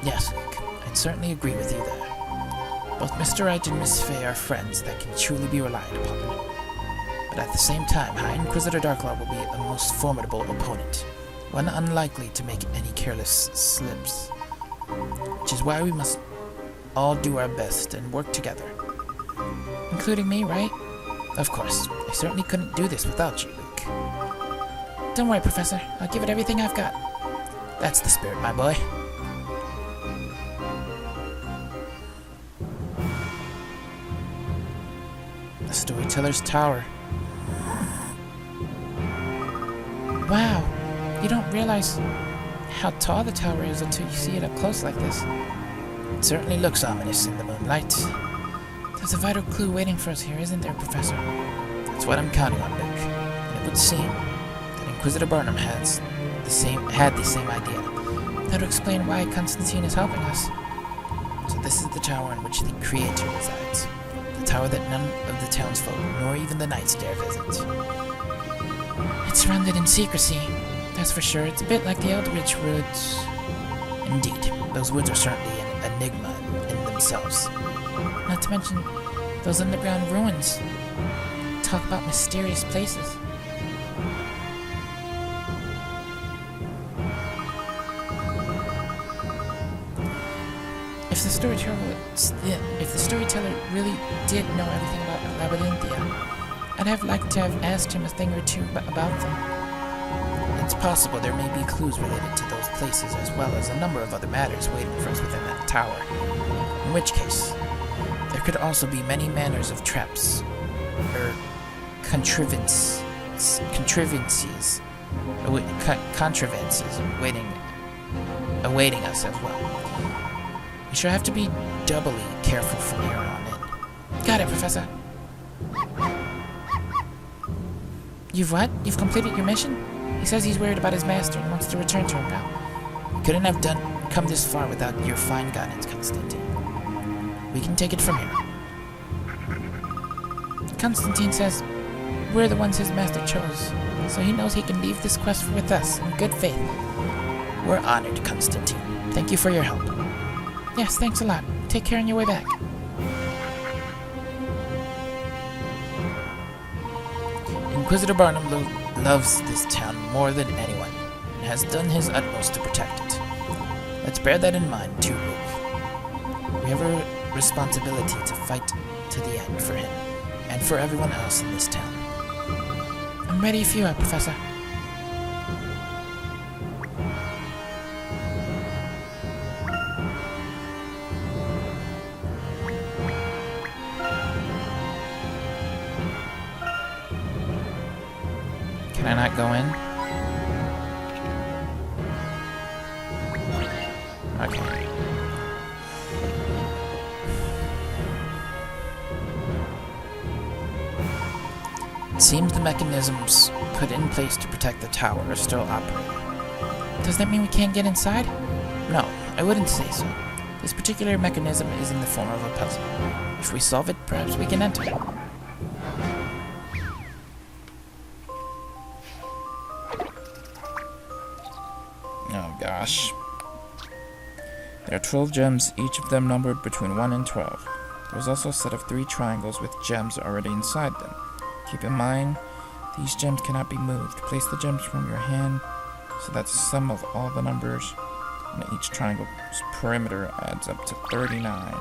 Yes, Luke. I'd certainly agree with you there. Both Mr. Wright and Miss Fey are friends that can truly be relied upon. But at the same time, High Inquisitor Darklaw will be a most formidable opponent, one unlikely to make any careless slips. Which is why we must all do our best and work together. Including me, right? Of course. I certainly couldn't do this without you, Luke. Don't worry, Professor. I'll give it everything I've got. That's the spirit, my boy. The Storyteller's Tower. Wow. You don't realize how tall the tower is until you see it up close like this. It certainly looks ominous in the moonlight. There's a vital clue waiting for us here, isn't there, Professor? That's what I'm counting on, Luke. And it would seem that Inquisitor Barnum had the same idea. That would explain why Constantine is helping us. So this is the tower in which the Creator resides. The tower that none of the townsfolk, nor even the knights, dare visit. It's surrounded in secrecy, that's for sure. It's a bit like the Eldritch Woods. Indeed, those woods are certainly an enigma in themselves. Not to mention those underground ruins. Talk about mysterious places. If the storyteller really did know everything about Labyrinthia, I'd have liked to have asked him a thing or two about them. It's possible there may be clues related to those places as well as a number of other matters waiting for us within that tower. In which case, there could also be many manners of traps, or contrivances awaiting us as well. We shall have to be doubly careful from here on in. Got it, Professor. You've what? You've completed your mission? He says he's worried about his master and wants to return to him now. We couldn't have come this far without your fine guidance, Constantine. We can take it from here. Constantine says we're the ones his master chose, so he knows he can leave this quest with us in good faith. We're honored, Constantine. Thank you for your help. Yes, thanks a lot. Take care on your way back. Inquisitor Barnum loves this town more than anyone, and has done his utmost to protect it. Let's bear that in mind, too, Luke. We have a responsibility to fight to the end for him, and for everyone else in this town. I'm ready if you are, Professor. I not go in? Okay. It seems the mechanisms put in place to protect the tower are still operating. Does that mean we can't get inside? No, I wouldn't say so. This particular mechanism is in the form of a puzzle. If we solve it, perhaps we can enter. Oh gosh. There are 12 gems, each of them numbered between 1 and 12. There's also a set of 3 triangles with gems already inside them. Keep in mind, these gems cannot be moved. Place the gems from your hand so that the sum of all the numbers on each triangle's perimeter adds up to 39.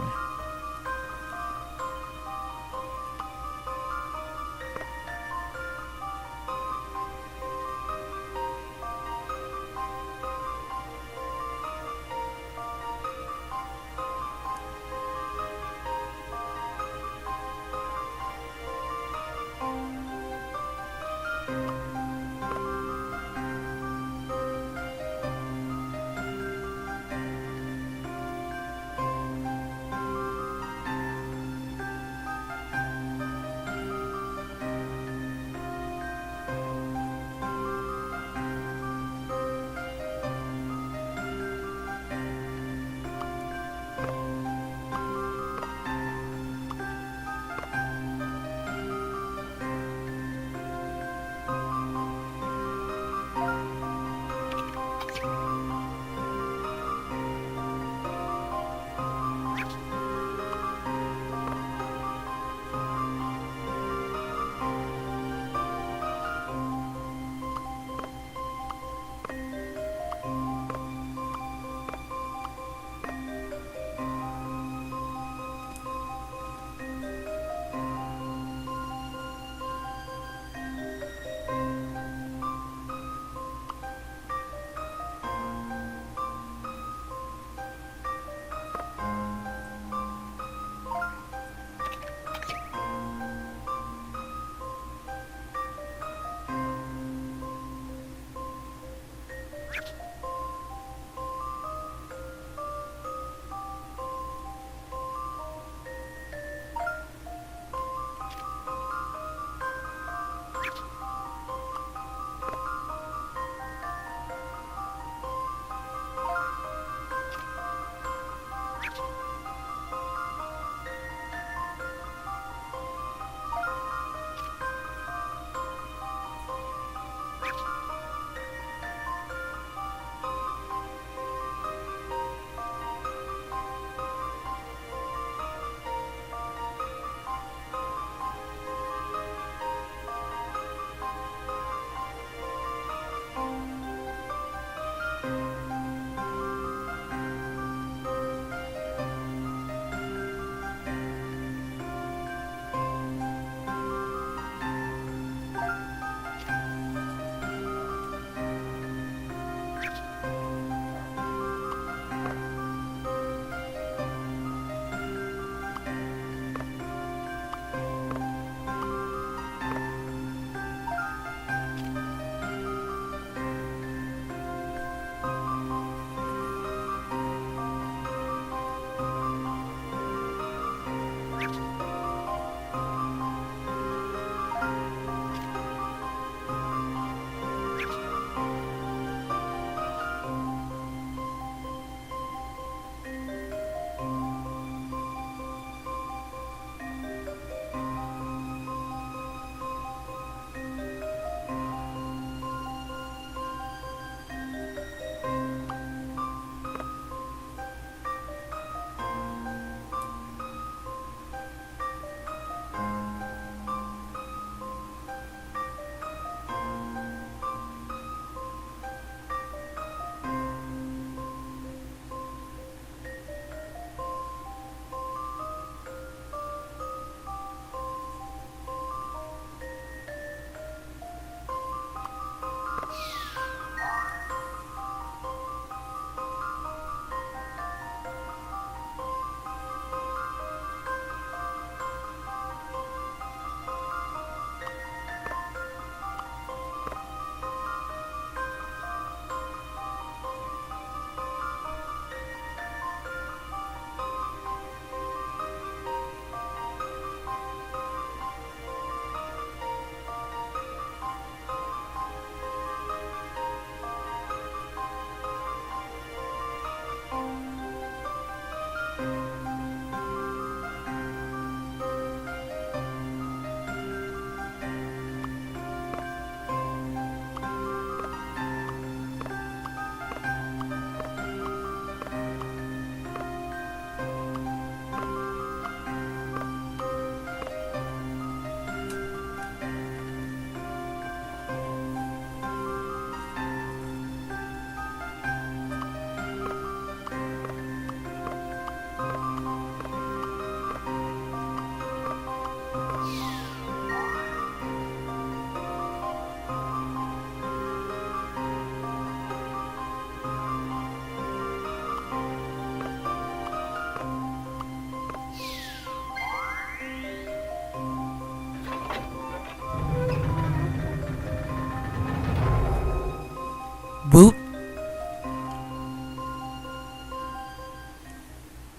Woot.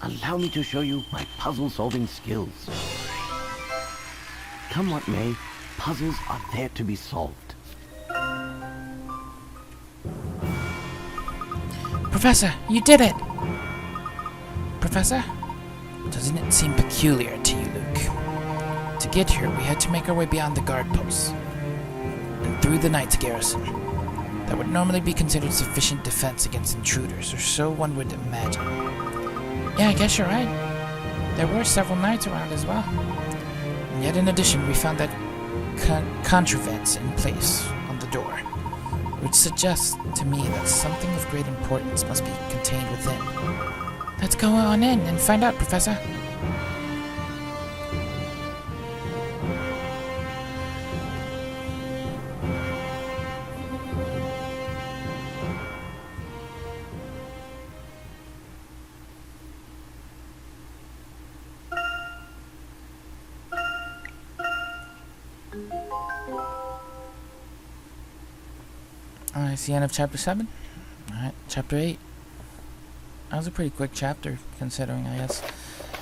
Allow me to show you my puzzle-solving skills. Come what may, puzzles are there to be solved. Professor, you did it! Professor? Doesn't it seem peculiar to you, Luke? To get here, we had to make our way beyond the guard posts and through the Knight's garrison. That would normally be considered sufficient defense against intruders, or so one would imagine. Yeah, I guess you're right. There were several knights around as well. And yet in addition, we found that contrivance in place on the door, which suggests to me that something of great importance must be contained within. Let's go on in and find out, Professor. Alright, it's the end of chapter 7. Alright, chapter 8. That was a pretty quick chapter, considering, I guess.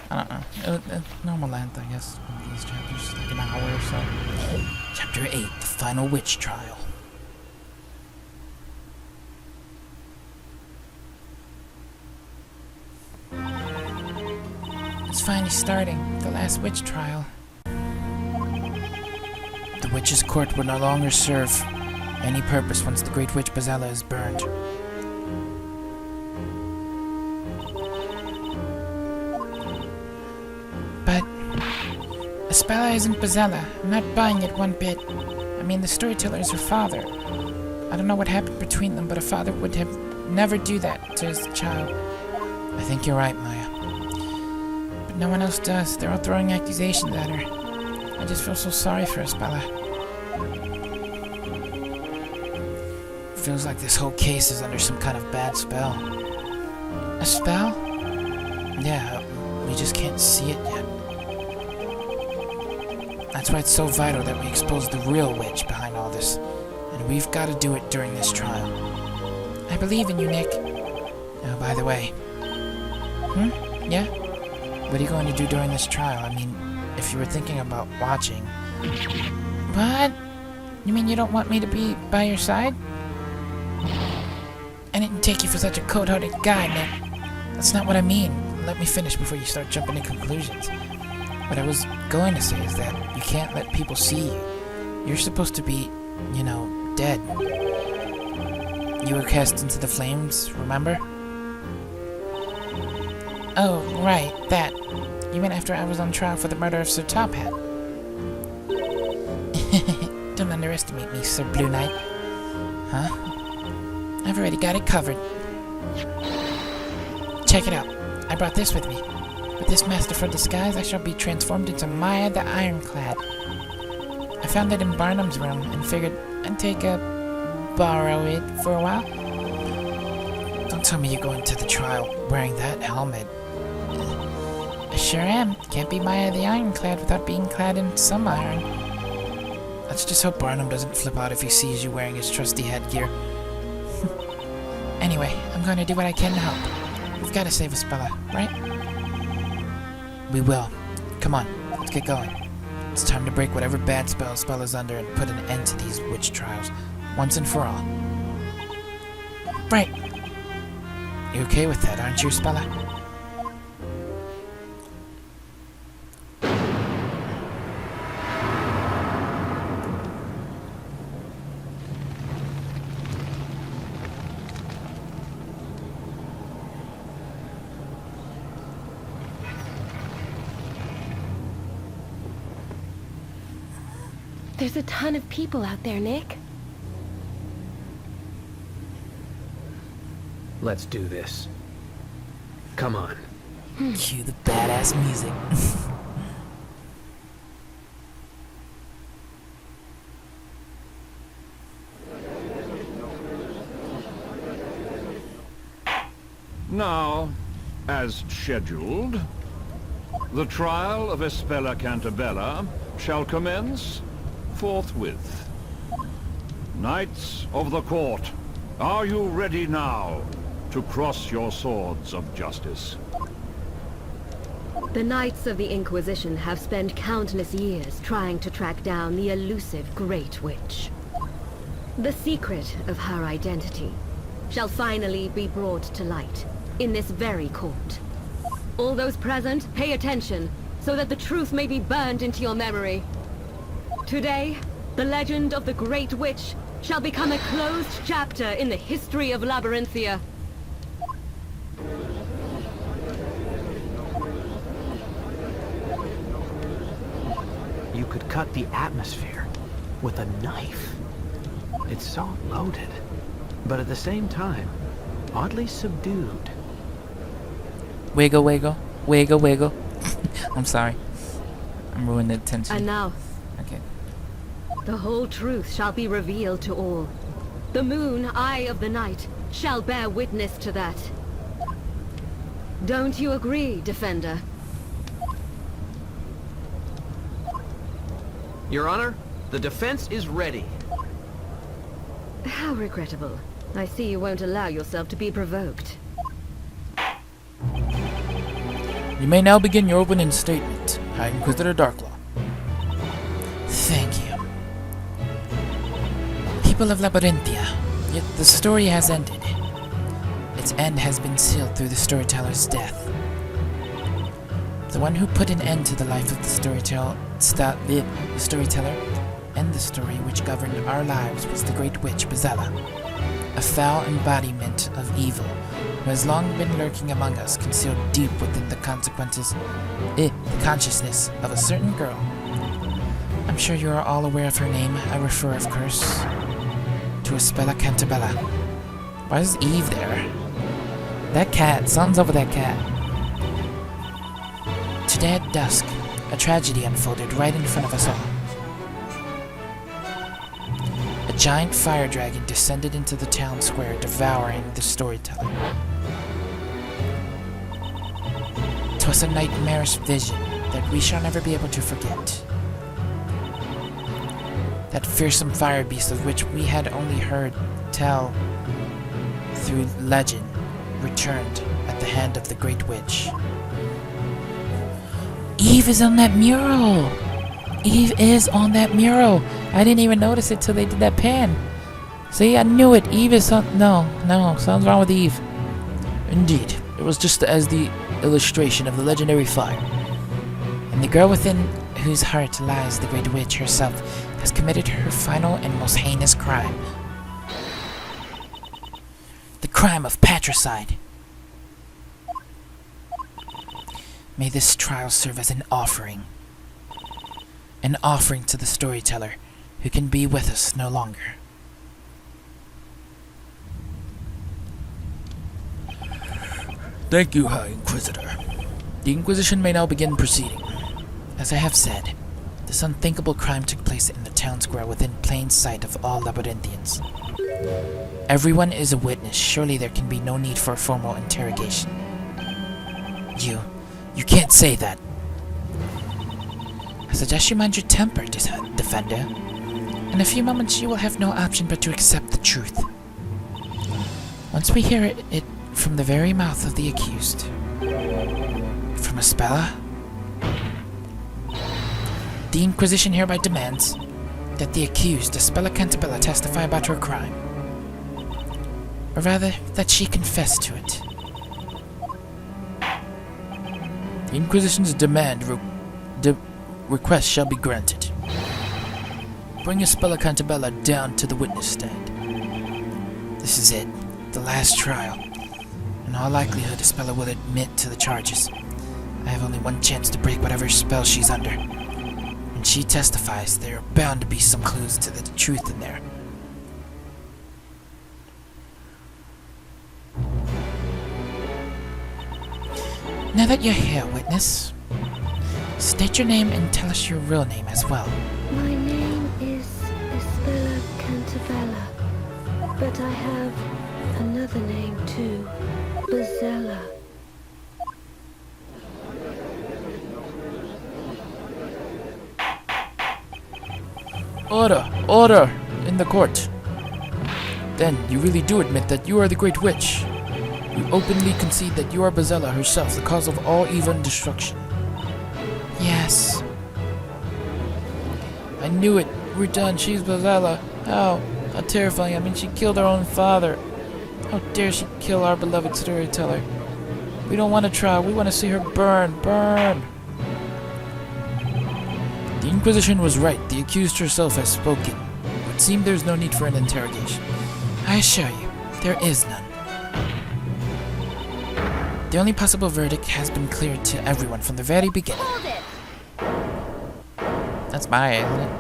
I don't know. Normal length, I guess, of these chapters, like an hour or so. Chapter 8, the final witch trial. It's finally starting, the last witch trial. The witch's court will no longer serve any purpose once the Great Witch Bezella is burned. But Espella isn't Bezella. I'm not buying it one bit. I mean, the storyteller is her father. I don't know what happened between them, but a father would have never do that to his child. I think you're right, Maya. But no one else does. They're all throwing accusations at her. I just feel so sorry for Espella. Feels like this whole case is under some kind of bad spell. A spell? Yeah, we just can't see it yet. That's why it's so vital that we expose the real witch behind all this. And we've got to do it during this trial. I believe in you, Nick. Oh, by the way. Yeah? What are you going to do during this trial? I mean, if you were thinking about watching... What? You mean you don't want me to be by your side? I didn't take you for such a cold-hearted guy, Nick. That's not what I mean. Let me finish before you start jumping to conclusions. What I was going to say is that you can't let people see you. You're supposed to be, you know, dead. You were cast into the flames, remember? Oh, right, that. You meant after I was on trial for the murder of Sir Top Hat. Don't underestimate me, Sir Blue Knight. Huh? I've already got it covered. Check it out. I brought this with me. With this masterful disguise, I shall be transformed into Maya the Ironclad. I found it in Barnum's room and figured I'd borrow it for a while. Don't tell me you're going to the trial wearing that helmet. I sure am. Can't be Maya the Ironclad without being clad in some iron. Let's just hope Barnum doesn't flip out if he sees you wearing his trusty headgear. Anyway, I'm going to do what I can to help. We've got to save Espella, right? We will. Come on, let's get going. It's time to break whatever bad spell Spella's under and put an end to these witch trials, once and for all. Right. You okay with that, aren't you, Espella? There's a ton of people out there, Nick. Let's do this. Come on. Cue the badass music. Now, as scheduled, the trial of Espella Cantabella shall commence forthwith. Knights of the court, Are you ready now to cross your swords of justice? The Knights of the Inquisition have spent countless years trying to track down the elusive Great Witch. The secret of her identity shall finally be brought to light in this very court. All those present, pay attention, so that the truth may be burned into your memory. Today, the legend of the Great Witch shall become a closed chapter in the history of Labyrinthia. You could cut the atmosphere with a knife. It's so loaded, but at the same time, oddly subdued. Wiggle, wiggle. Wiggle, wiggle. I'm sorry. I'm ruining the tension. And now, Okay. the whole truth shall be revealed to all. The moon, eye of the night, shall bear witness to that. Don't you agree, Defender? Your Honor, the defense is ready. How regrettable. I see you won't allow yourself to be provoked. You may now begin your opening statement, High Inquisitor Darklaw. Thank you. People of Labyrinthia, yet the story has ended. Its end has been sealed through the storyteller's death. The one who put an end to the life of the storyteller and the story which governed our lives was the Great Witch Bezella, a foul embodiment of evil who has long been lurking among us, concealed deep within the consciousness of a certain girl. I'm sure you are all aware of her name. I refer, of course, to Espella Cantabella. Why is Eve there? That cat. Something's up with that cat. Today at dusk, a tragedy unfolded right in front of us all. A giant fire dragon descended into the town square, devouring the storyteller. 'Twas a nightmarish vision that we shall never be able to forget. That fearsome fire beast of which we had only heard tell through legend returned at the hand of the Great Witch. Eve is on that mural! Eve is on that mural! I didn't even notice it till they did that pan. See, I knew it. Eve is on... No, something's wrong with Eve. Indeed, it was just as the illustration of the legendary fire. And the girl within whose heart lies the Great Witch herself has committed her final and most heinous crime. The crime of patricide. May this trial serve as an offering. An offering to the storyteller, who can be with us no longer. Thank you, High Inquisitor. The Inquisition may now begin proceeding. As I have said, this unthinkable crime took place in the town square within plain sight of all Labyrinthians. Everyone is a witness. Surely there can be no need for a formal interrogation. You can't say that. I suggest you mind your temper, Defender. In a few moments you will have no option but to accept the truth. Once we hear it from the very mouth of the accused. From Espella? The Inquisition hereby demands that the accused, Espella Cantabella, testify about her crime. Or rather, that she confess to it. The Inquisition's request shall be granted. Bring Espella Cantabella down to the witness stand. This is it, the last trial. In all likelihood, Espella will admit to the charges. I have only one chance to break whatever spell she's under. When she testifies, there are bound to be some clues to the truth in there. Now that you're here, witness, state your name and tell us your real name as well. My name is Espella Cantabella, but I have another name too, Bezella. Order in the court. Then, you really do admit that you are the Great Witch. You openly concede that you are Bezella herself, the cause of all evil and destruction. Yes. I knew it. We're done. She's Bezella. How? How terrifying. I mean, she killed our own father. How dare she kill our beloved storyteller? We don't want to try. We want to see her burn. Burn! The Inquisition was right. The accused herself has spoken. It would seem there's no need for an interrogation. I assure you, there is none. The only possible verdict has been cleared to everyone from the very beginning. Hold it! That's my, isn't it?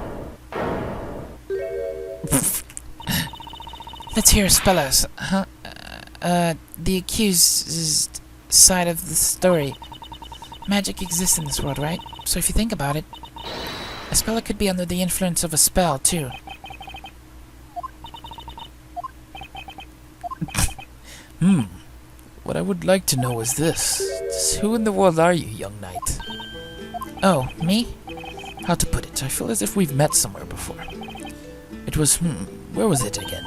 Let's hear Spella's, the accused side of the story. Magic exists in this world, right? So if you think about it, Spella could be under the influence of a spell, too. What I would like to know is this. Just who in the world are you, young knight? Oh, me? How to put it? I feel as if we've met somewhere before. It was, where was it again?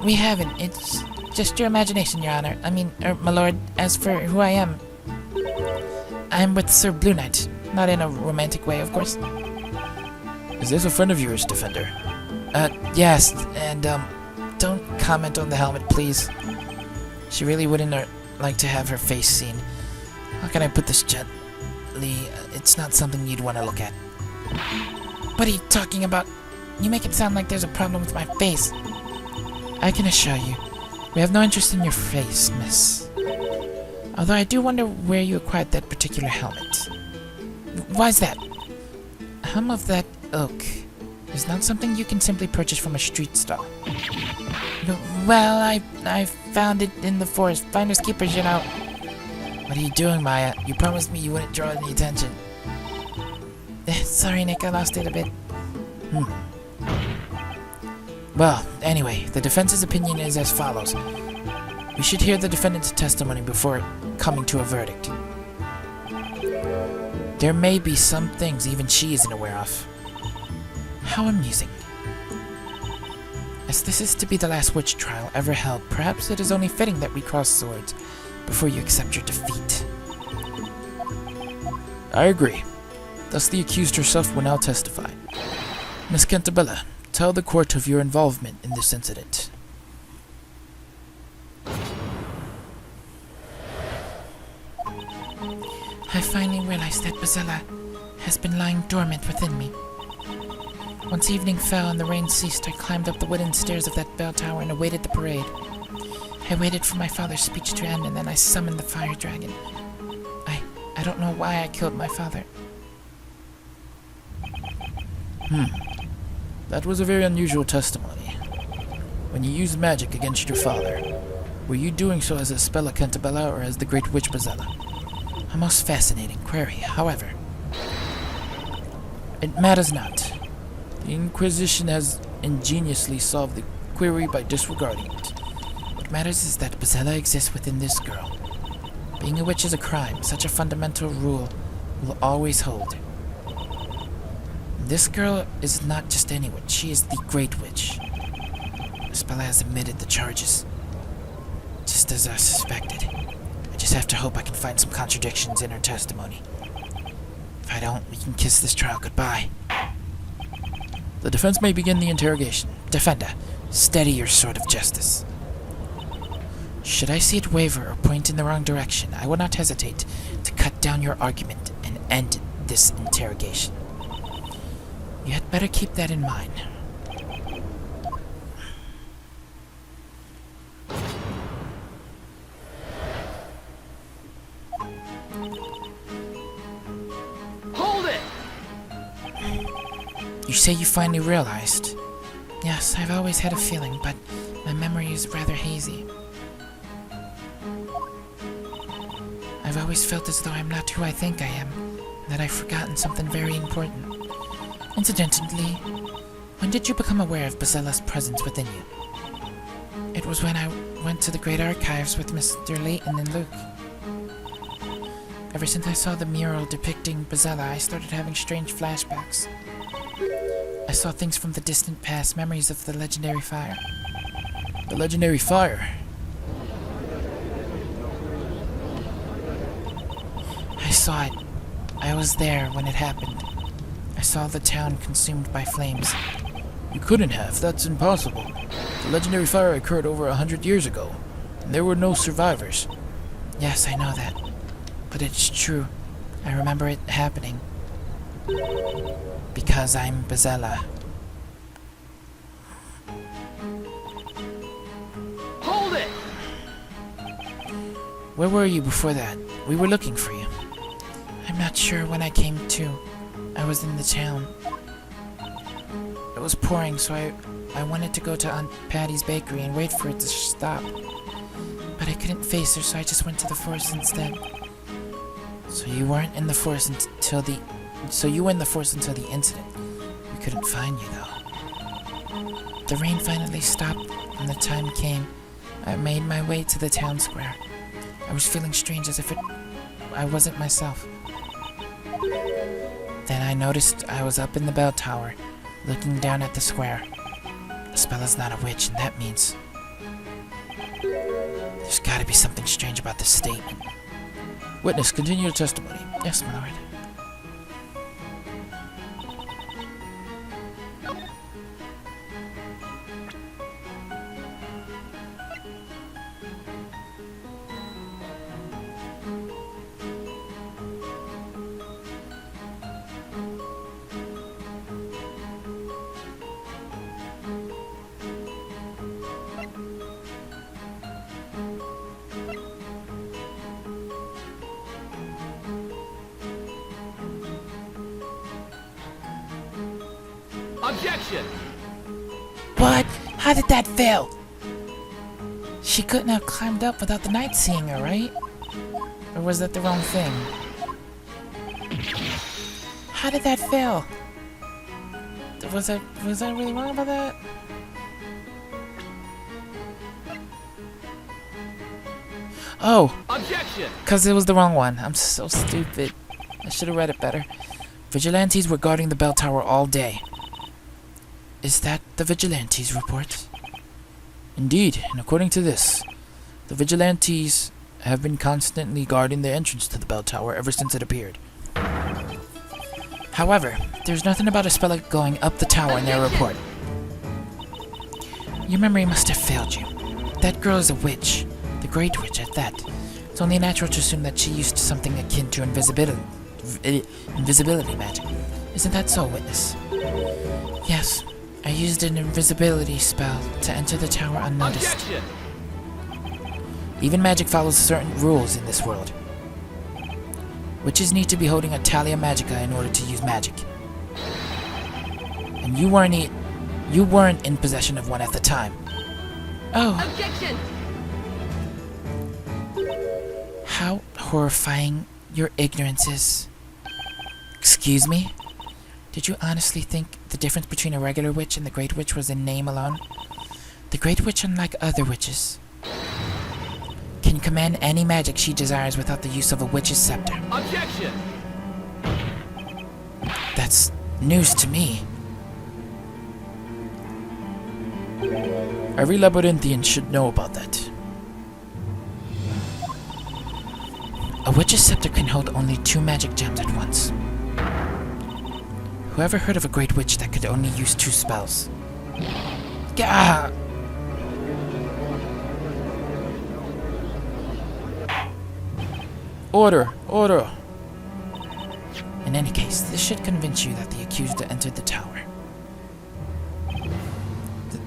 We haven't. It's just your imagination, Your Honor. I mean, my lord, as for who I am, I'm with Sir Blue Knight. Not in a romantic way, of course. Is this a friend of yours, Defender? Yes, and, don't comment on the helmet, please. She really wouldn't like to have her face seen. How can I put this gently? It's not something you'd want to look at. What are you talking about? You make it sound like there's a problem with my face. I can assure you, we have no interest in your face, miss. Although I do wonder where you acquired that particular helmet. Why's that? A helm of that oak is not something you can simply purchase from a street stall. Well, I found it in the forest. Finders keepers, you know. What are you doing, Maya? You promised me you wouldn't draw any attention. Sorry, Nick, I lost it a bit. Well, anyway, the defense's opinion is as follows. We should hear the defendant's testimony before coming to a verdict. There may be some things even she isn't aware of. How amusing. As this is to be the last witch trial ever held, perhaps it is only fitting that we cross swords before you accept your defeat. I agree. Thus the accused herself will now testify. Miss Cantabella, tell the court of your involvement in this incident. I finally realized that Bezella has been lying dormant within me. Once evening fell and the rain ceased, I climbed up the wooden stairs of that bell tower and awaited the parade. I waited for my father's speech to end, and then I summoned the fire dragon. I don't know why I killed my father. That was a very unusual testimony. When you used magic against your father, were you doing so as a Spella Cantabella or as the Great Witch Bezella? A most fascinating query, however. It matters not. The Inquisition has ingeniously solved the query by disregarding it. What matters is that Bezella exists within this girl. Being a witch is a crime. Such a fundamental rule will always hold. This girl is not just any witch. She is the Great Witch. Spella has admitted the charges, just as I suspected. I just have to hope I can find some contradictions in her testimony. If I don't, we can kiss this trial goodbye. The defense may begin the interrogation. Defender, steady your sword of justice. Should I see it waver or point in the wrong direction, I will not hesitate to cut down your argument and end this interrogation. You had better keep that in mind. Hold it! You say you finally realized? Yes, I've always had a feeling, but my memory is rather hazy. I've always felt as though I'm not who I think I am, and that I've forgotten something very important. Incidentally, when did you become aware of Bezella's presence within you? It was when I went to the Great Archives with Mr. Layton and Luke. Ever since I saw the mural depicting Bezella, I started having strange flashbacks. I saw things from the distant past, memories of the legendary fire. The legendary fire. I saw it. I was there when it happened. I saw the town consumed by flames. You couldn't have. That's impossible. The legendary fire occurred over 100 years ago, and there were no survivors. Yes, I know that. But it's true. I remember it happening. Because I'm Bezella. Hold it! Where were you before that? We were looking for you. I'm not sure when I came to. I was in the town. It was pouring, so I wanted to go to Aunt Patty's bakery and wait for it to stop. But I couldn't face her, so I just went to the forest instead. So you weren't in the forest until the... So you were in the forest until the incident. We couldn't find you, though. The rain finally stopped, and the time came. I made my way to the town square. I was feeling strange, as if I wasn't myself. Then I noticed I was up in the bell tower, looking down at the square. Spella's not a witch, and that means... There's gotta be something strange about this statement. Witness, continue your testimony. Yes, my lord. Objection! What? How did that fail? She couldn't have climbed up without the knight seeing her, right? Or was that the wrong thing? How did that fail? Was I really wrong about that? Oh! Objection! Because it was the wrong one. I'm so stupid. I should have read it better. Vigilantes were guarding the bell tower all day. Is that the Vigilantes report? Indeed, and according to this, the Vigilantes have been constantly guarding the entrance to the bell tower ever since it appeared. However, there's nothing about Espella going up the tower in their report. Your memory must have failed you. That girl is a witch. The Great Witch at that. It's only natural to assume that she used something akin to invisibility magic. Isn't that so, Witness? Yes. I used an invisibility spell to enter the tower unnoticed. Objection! Even magic follows certain rules in this world. Witches need to be holding a Talia Magica in order to use magic. And you weren't in possession of one at the time. Oh. Objection! How horrifying your ignorance is. Excuse me? Did you honestly think the difference between a regular witch and the Great Witch was in name alone? The Great Witch, unlike other witches, can command any magic she desires without the use of a witch's scepter. Objection! That's news to me. Every Labyrinthian should know about that. A witch's scepter can hold only 2 magic gems at once. Whoever heard of a great witch that could only use 2 spells? Gah! Order! Order! In any case, this should convince you that the accused entered the tower.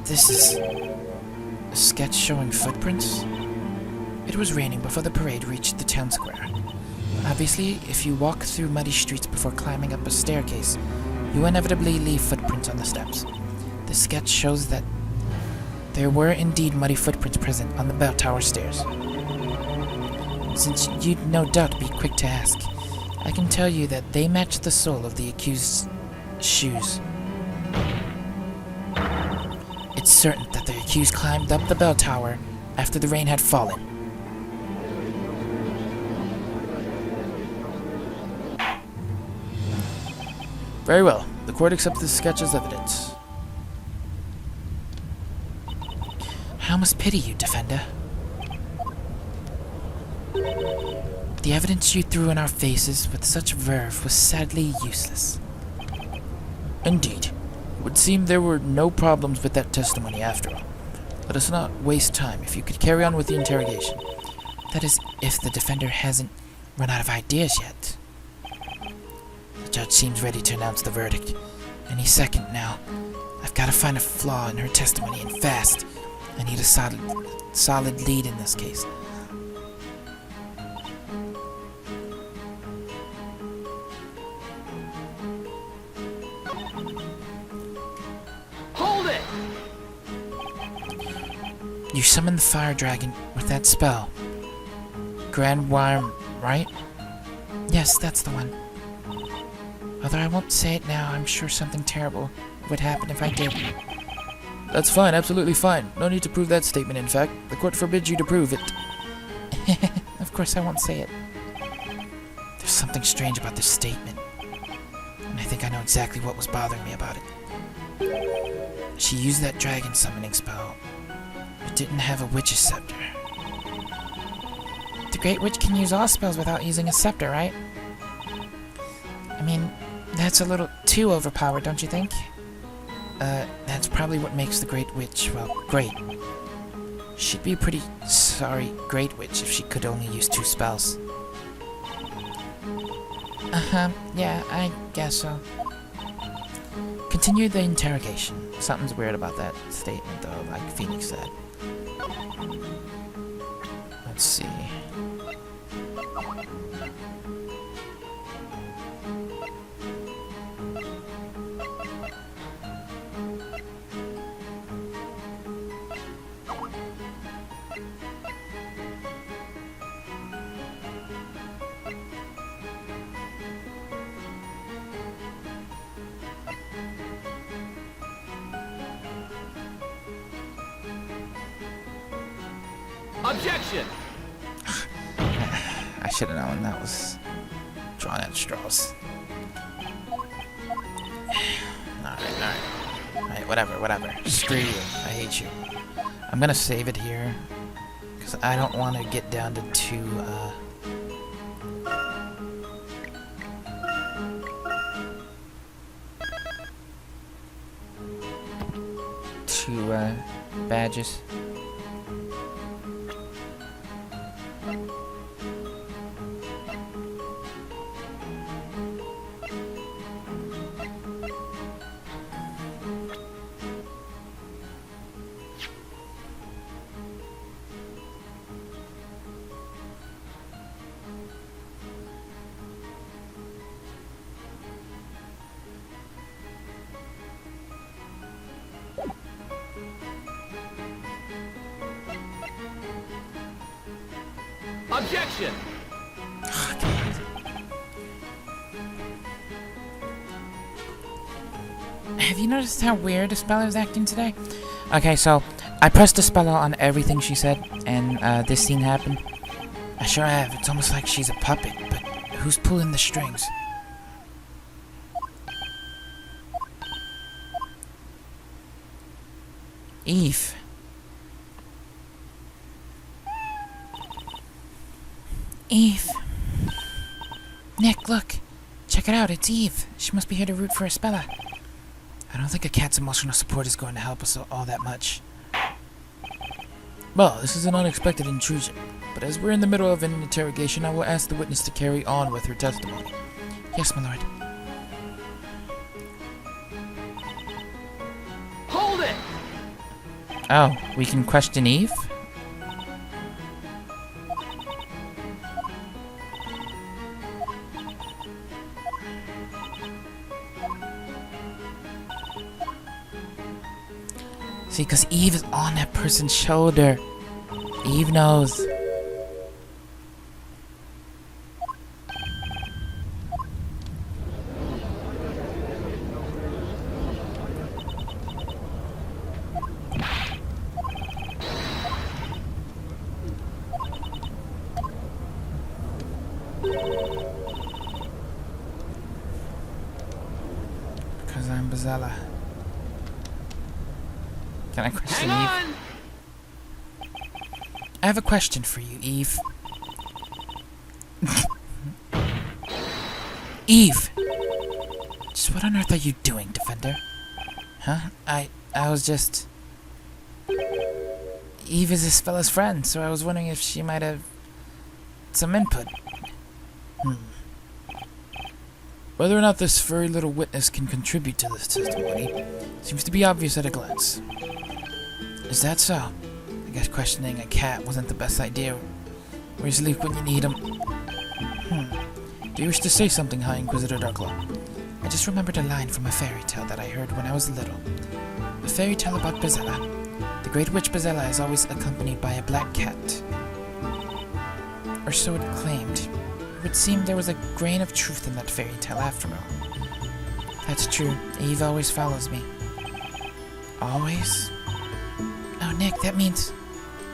This is a sketch showing footprints? It was raining before the parade reached the town square. Obviously, if you walk through muddy streets before climbing up a staircase, you inevitably leave footprints on the steps. The sketch shows that there were indeed muddy footprints present on the bell tower stairs. Since you'd no doubt be quick to ask, I can tell you that they match the sole of the accused's shoes. It's certain that the accused climbed up the bell tower after the rain had fallen. Very well. The court accepts this sketch as evidence. I almost pity you, Defender. The evidence you threw in our faces with such verve was sadly useless. Indeed. It would seem there were no problems with that testimony after all. Let us not waste time. If you could carry on with the interrogation. That is, if the Defender hasn't run out of ideas yet. The judge seems ready to announce the verdict. Any second now. I've got to find a flaw in her testimony, and fast. I need a solid lead in this case. Hold it! You summoned the fire dragon with that spell. Grand Worm, right? Yes, that's the one. Although I won't say it now, I'm sure something terrible would happen if I did. That's fine, absolutely fine. No need to prove that statement, in fact. The court forbids you to prove it. Of course I won't say it. There's something strange about this statement. And I think I know exactly what was bothering me about it. She used that dragon summoning spell, but didn't have a witch's scepter. The Great Witch can use all spells without using a scepter, right? I mean, that's a little too overpowered, don't you think? That's probably what makes the Great Witch, well, great. She'd be a pretty sorry Great Witch if she could only use 2 spells. Yeah, I guess so. Continue the interrogation. Something's weird about that statement, though, like Phoenix said. Let's see. Objection! I should have known that was drawn at straws. Alright, whatever. Screw you. I hate you. I'm gonna save it here, because I don't want to get down to two badges. Objection! Have you noticed how weird the speller is acting today? Okay, so I pressed the speller on everything she said, and this scene happened. I sure have. It's almost like she's a puppet, but who's pulling the strings? Eve. Eve. Nick, look. Check it out, it's Eve. She must be here to root for a speller. I don't think a cat's emotional support is going to help us all that much. Well, this is an unexpected intrusion, but as we're in the middle of an interrogation, I will ask the witness to carry on with her testimony. Yes, my lord. Hold it! Oh, we can question Eve? See, because Eve is on that person's shoulder. Eve knows. Because I'm Bazella. Can I question Hang Eve? on! I have a question for you, Eve. Eve! Just what on earth are you doing, Defender? Huh? I was just... Eve is Ispella's friend, so I was wondering if she might have some input. Whether or not this furry little witness can contribute to this testimony seems to be obvious at a glance. Is that so? I guess questioning a cat wasn't the best idea. Where's Luke when you need him? Do you wish to say something, High Inquisitor Darklaw? I just remembered a line from a fairy tale that I heard when I was little. A fairy tale about Bezella. The Great Witch Bezella is always accompanied by a black cat. Or so it claimed. It would seem there was a grain of truth in that fairy tale after all. That's true. Eve always follows me. Always? Oh, Nick, that means...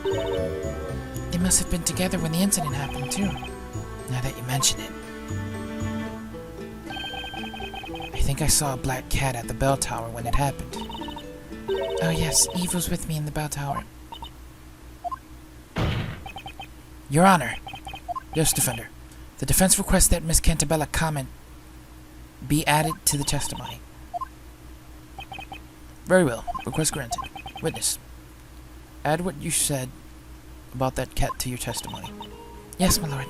They must have been together when the incident happened, too. Now that you mention it. I think I saw a black cat at the bell tower when it happened. Oh yes, Eve was with me in the bell tower. Your Honor. Yes, Defender. The defense requests that Miss Cantabella comment be added to the testimony. Very well. Request granted. Witness. Add what you said about that cat to your testimony. Yes, my lord.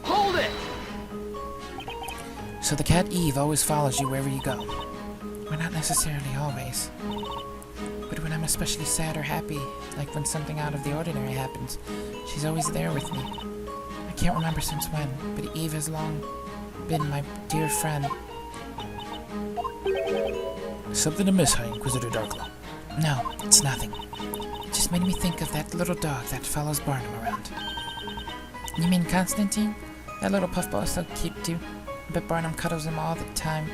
Hold it! So the cat Eve always follows you wherever you go. Well, not necessarily always. But when I'm especially sad or happy, like when something out of the ordinary happens, she's always there with me. I can't remember since when, but Eve has long been my dear friend. Something amiss, High Inquisitor Darklaw? No, it's nothing. It just made me think of that little dog that follows Barnum around. You mean Constantine? That little puffball is so cute too. I bet Barnum cuddles him all the time.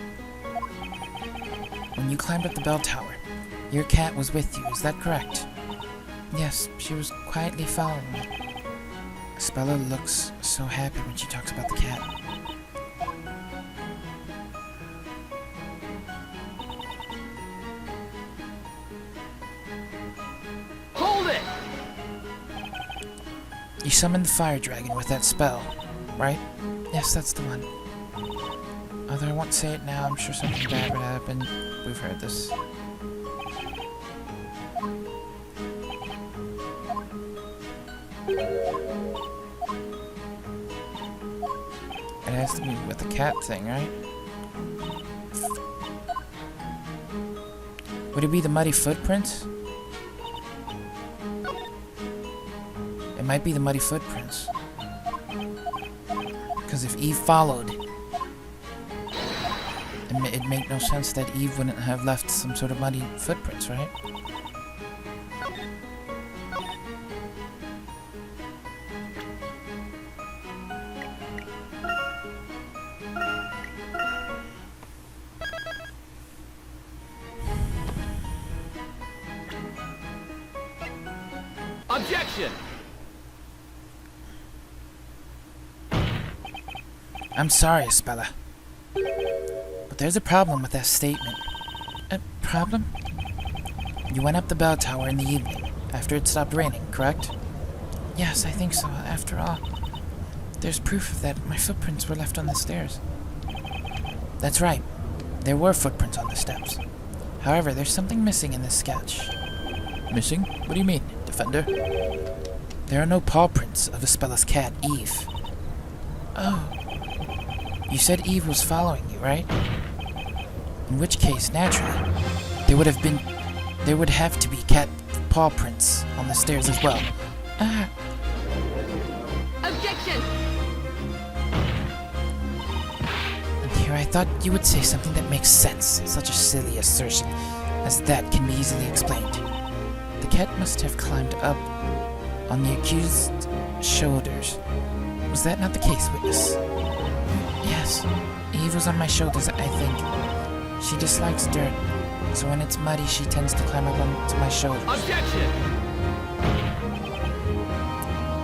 When you climbed up the bell tower, your cat was with you, is that correct? Yes, she was quietly following me. Spella looks so happy when she talks about the cat. You summoned the fire dragon with that spell, right? Yes, that's the one. Although I won't say it now, I'm sure something bad would happen. We've heard this. It has to be with the cat thing, right? Would it be the muddy footprints? It might be the muddy footprints. Because if Eve followed, it'd make no sense that Eve wouldn't have left some sort of muddy footprints, right? Objection! I'm sorry, Spella. But there's a problem with that statement. A problem? You went up the bell tower in the evening, after it stopped raining, correct? Yes, I think so. After all, there's proof of that. My footprints were left on the stairs. That's right. There were footprints on the steps. However, there's something missing in this sketch. Missing? What do you mean, Defender? There are no paw prints of Ispella's cat, Eve. Oh. You said Eve was following you, right? In which case, naturally, there would have to be cat paw prints on the stairs as well. Ah. Objection! And here I thought you would say something that makes sense. Such a silly assertion as that can be easily explained. The cat must have climbed up on the accused's shoulders. Was that not the case, witness? Yes. Eve was on my shoulders, I think. She dislikes dirt, so when it's muddy, she tends to climb up onto my shoulders. Objection!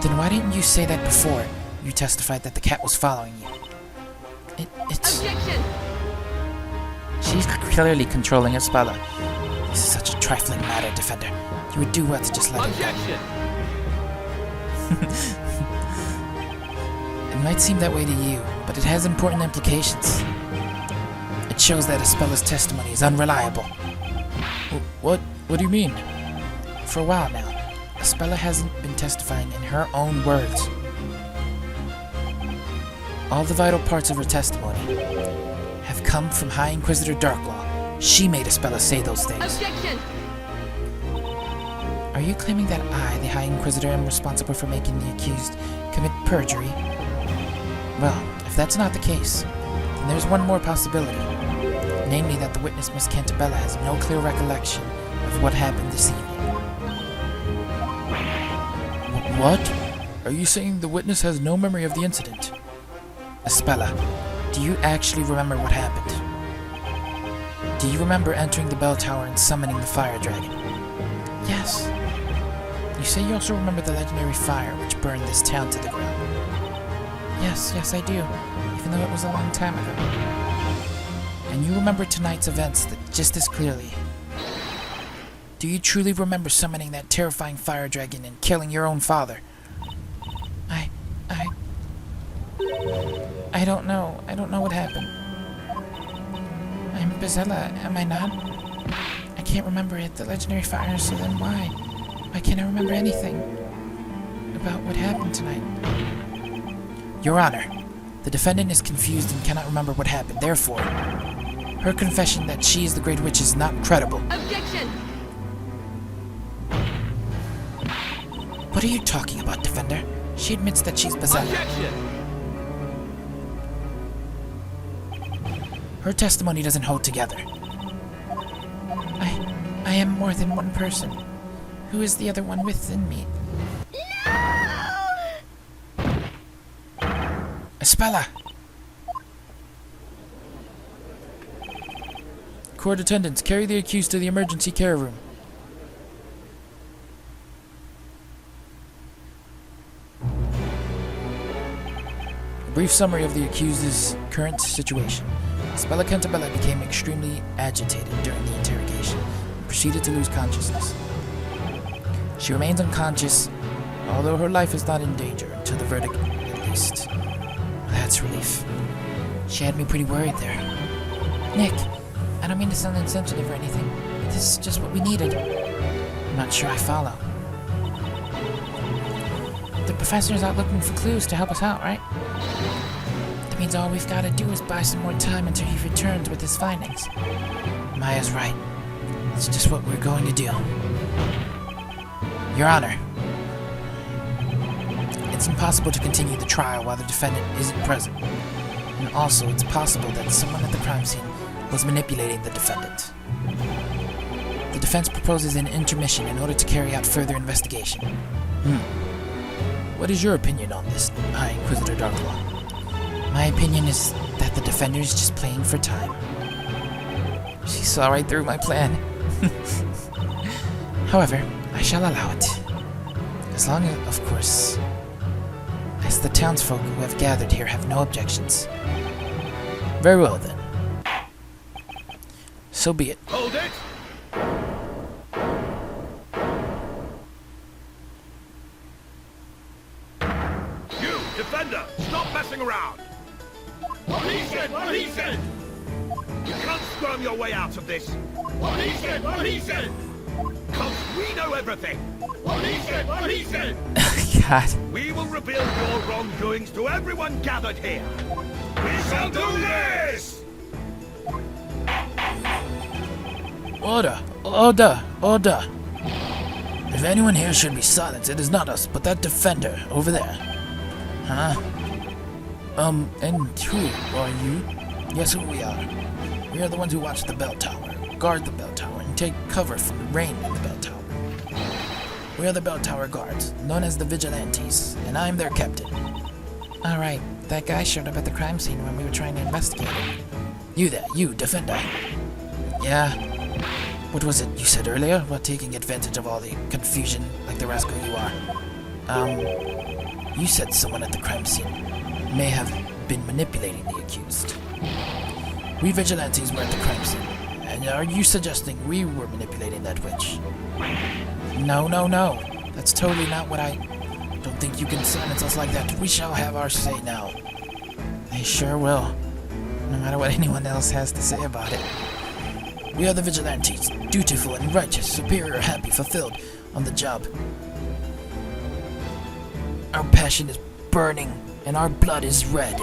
Then why didn't you say that before you testified that the cat was following you? It's... Objection! She's clearly controlling Spella. This is such a trifling matter, Defender. You would do well to just let it go. Objection! It might seem that way to you, but it has important implications. It shows that Espella's testimony is unreliable. What do you mean? For a while now, Espella hasn't been testifying in her own words. All the vital parts of her testimony have come from High Inquisitor Darklaw. She made Espella say those things. Objection! Are you claiming that I, the High Inquisitor, am responsible for making the accused commit perjury? Well, if that's not the case, then there's one more possibility. Namely that the witness, Miss Cantabella, has no clear recollection of what happened this evening. What? Are you saying the witness has no memory of the incident? Espella, do you actually remember what happened? Do you remember entering the bell tower and summoning the fire dragon? Yes. You say you also remember the legendary fire which burned this town to the ground. Yes, I do, even though it was a long time ago. And you remember tonight's events just as clearly. Do you truly remember summoning that terrifying fire dragon and killing your own father? I don't know. I don't know what happened. I'm Bezella, am I not? I can't remember it, the legendary fire, so then why? Why can't I remember anything about what happened tonight? Your Honor, the defendant is confused and cannot remember what happened. Therefore, her confession that she is the Great Witch is not credible. Objection! What are you talking about, Defender? She admits that she's Bezella. Objection! Her testimony doesn't hold together. I am more than one person. Who is the other one within me? Espella! Court attendants, carry the accused to the emergency care room. A brief summary of the accused's current situation. Espella Cantabella became extremely agitated during the interrogation and proceeded to lose consciousness. She remains unconscious, although her life is not in danger until the verdict, at least. That's relief. She had me pretty worried there. Nick, I don't mean to sound insensitive or anything, but this is just what we needed. I'm not sure I follow. The professor's out looking for clues to help us out, right? That means all we've got to do is buy some more time until he returns with his findings. Maya's right. It's just what we're going to do. Your Honor, it's impossible to continue the trial while the defendant isn't present. And also, it's possible that someone at the crime scene was manipulating the defendant. The defense proposes an intermission in order to carry out further investigation. What is your opinion on this, High Inquisitor Darklaw? My opinion is that the defender is just playing for time. She saw right through my plan. However, I shall allow it. As long as, of course, as the townsfolk who have gathered here have no objections. Very well, then. So be it. Hold it! You, defender, stop messing around! What he said! What he said! You can't squirm your way out of this! What he said! What he said! Cause we know everything! What he said! What he said! God. We will reveal your wrongdoings to everyone gathered here! We shall do this! Order! Order! Order! If anyone here should be silenced, it is not us, but that defender over there. Huh? And who are you? Yes, who we are. We are the ones who watch the bell tower, guard the bell tower, and take cover from the rain in the bell tower. We are the bell tower guards, known as the Vigilantes, and I am their captain. Alright, that guy showed up at the crime scene when we were trying to investigate it. You there, you, defender. Yeah. What was it you said earlier about taking advantage of all the confusion like the rascal you are? You said someone at the crime scene may have been manipulating the accused. We Vigilantes were at the crime scene, And are you suggesting we were manipulating that witch? No, no, no. That's totally not what I... Don't think you can silence us like that. We shall have our say now. I sure will. No matter what anyone else has to say about it. We are the vigilantes, dutiful and righteous, superior, happy, fulfilled on the job. Our passion is burning, and our blood is red.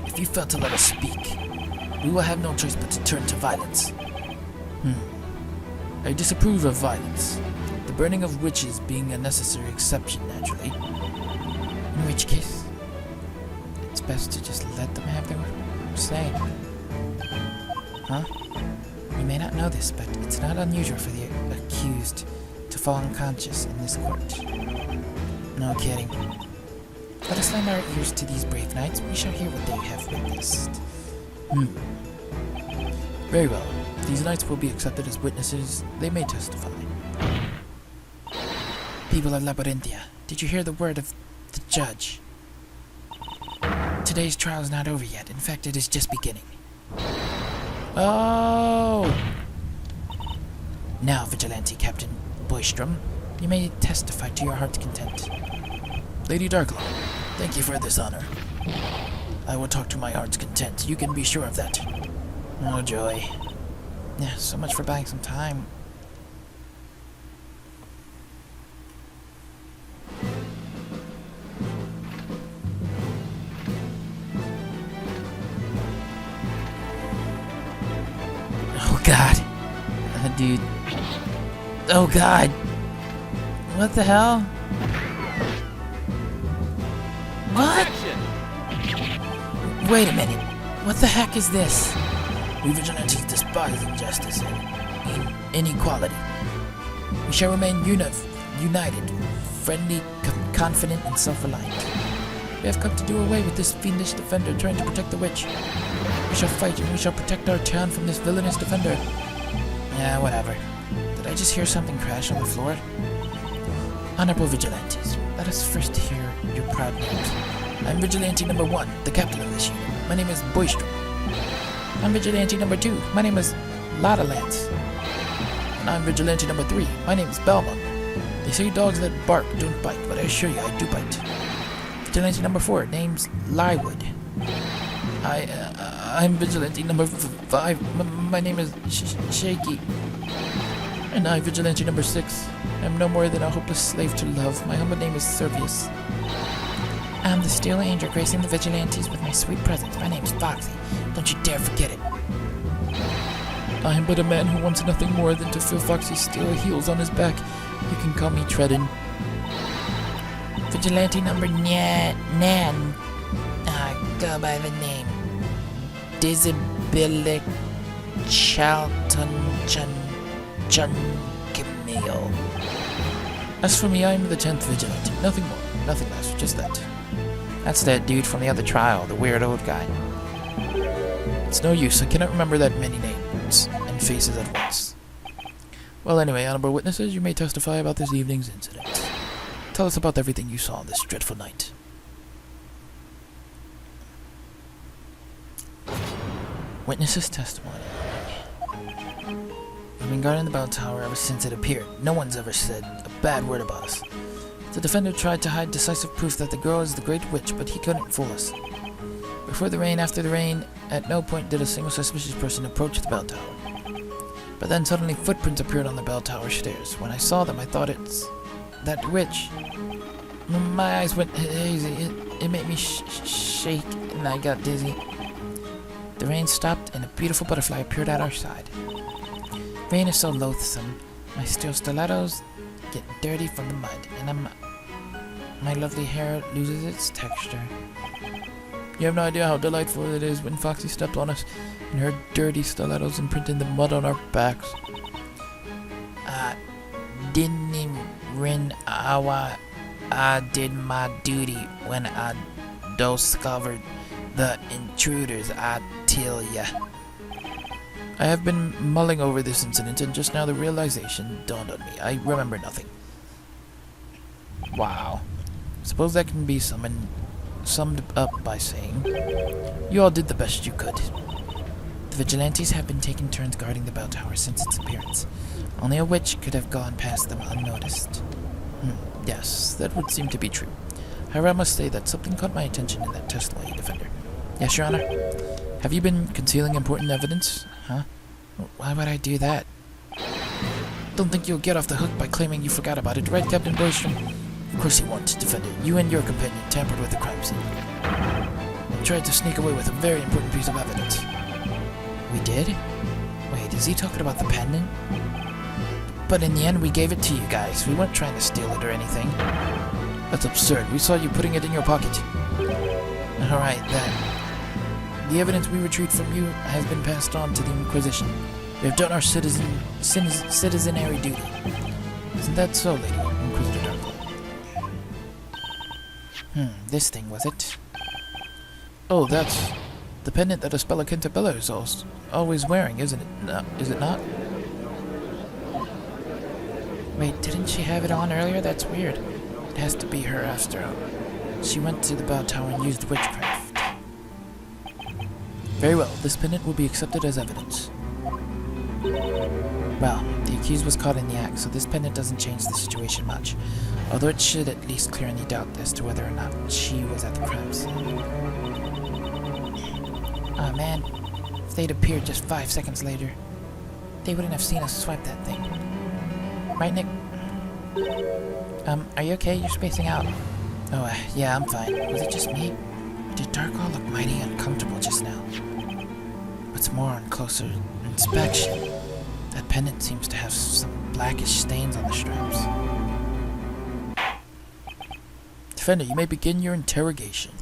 If you fail to let us speak, we will have no choice but to turn to violence. I disapprove of violence, the burning of witches being a necessary exception, naturally. In which case, it's best to just let them have their say. Huh? You may not know this, but it's not unusual for the accused to fall unconscious in this court. No kidding. Let us lend our ears to these brave knights. We shall hear what they have witnessed. Very well. These knights will be accepted as witnesses. They may testify. People of Labyrinthia, did you hear the word of the judge? Today's trial is not over yet. In fact, it is just beginning. Oh! Now, Vigilante Captain Boystrom, you may testify to your heart's content. Lady Darklaw, thank you for this honor. I will talk to my heart's content. You can be sure of that. Oh, joy. Yeah, so much for buying some time. Oh, God. Dude. Oh, God. What the hell? What? Wait a minute. What the heck is this? We vigilantes despise injustice and inequality. We shall remain united, friendly, confident, and self-reliant. We have come to do away with this fiendish defender trying to protect the witch. We shall fight and we shall protect our town from this villainous defender. Yeah, whatever. Did I just hear something crash on the floor? Honorable vigilantes, let us first hear your proud names. I'm Vigilante number 1, the captain of this unit. My name is Boystrom. I'm Vigilante number 2. My name is Lance. And I'm Vigilante number 3. My name is Belmont. They say dogs that bark don't bite, but I assure you I do bite. Vigilante number 4. Name's Lywood. I'm Vigilante number 5. My name is Shaky. And I'm Vigilante number 6. I'm no more than a hopeless slave to love. My humble name is Servius. I'm the steel angel gracing the vigilantes with my sweet presence. My name's Foxy. Don't you dare forget it. I am but a man who wants nothing more than to feel Foxy's steel heels on his back. You can call me Treadin. Vigilante number Nan. Go by the name Disabilic Charlton Chun Camille. As for me, I am the 10th Vigilante. Nothing more, nothing less, just that. That's that dude from the other trial, the weird old guy. It's no use, I cannot remember that many names and faces at once. Well, anyway, honorable witnesses, you may testify about this evening's incident. Tell us about everything you saw this dreadful night. Witnesses' testimony. We've been guarding the bell tower ever since it appeared. No one's ever said a bad word about us. The defender tried to hide decisive proof that the girl is the Great Witch, but he couldn't fool us. Before the rain, after the rain, at no point did a single suspicious person approach the bell tower. But then suddenly footprints appeared on the bell tower stairs. When I saw them, I thought it's that witch. My eyes went hazy. It made me shake, and I got dizzy. The rain stopped, and a beautiful butterfly appeared at our side. Rain is so loathsome. My steel stilettos get dirty from the mud, and my lovely hair loses its texture. You have no idea how delightful it is when Foxy stepped on us, and her dirty stilettos imprinted the mud on our backs. I did my duty when I discovered the intruders, I tell ya. I have been mulling over this incident, and just now the realization dawned on me. I remember nothing. Wow. Suppose that can be summed up by saying, you all did the best you could. The Vigilantes have been taking turns guarding the bell tower since its appearance. Only a witch could have gone past them unnoticed. Yes, that would seem to be true. However, I must say that something caught my attention in that testimony, Defender. Yes, Your Honor? Have you been concealing important evidence? Huh? Why would I do that? Don't think you'll get off the hook by claiming you forgot about it, right, Captain Boystrom? Of course you won't, Defender. You and your companion tampered with the crime scene. And tried to sneak away with a very important piece of evidence. We did? Wait, is he talking about the pendant? But in the end, we gave it to you guys. We weren't trying to steal it or anything. That's absurd. We saw you putting it in your pocket. Alright, then. The evidence we retrieved from you has been passed on to the Inquisition. We have done our citizenary duty. Isn't that so, Lady Inquisitor Darkle? This thing, was it? Oh, that's the pendant that Espella Quintabella is always wearing, isn't it? No, is it not? Wait, didn't she have it on earlier? That's weird. It has to be her after all. She went to the bell tower and used witchcraft. Very well, this pendant will be accepted as evidence. Well, the accused was caught in the act, so this pendant doesn't change the situation much. Although it should at least clear any doubt as to whether or not she was at the crime scene. Aw, man. If they'd appeared just 5 seconds later, they wouldn't have seen us swipe that thing. Right, Nick? Are you okay? You're spacing out. Oh, yeah, I'm fine. Was it just me? Did Darkle look mighty uncomfortable just now? What's more, on closer inspection, that pendant seems to have some blackish stains on the straps. Defender, you may begin your interrogation.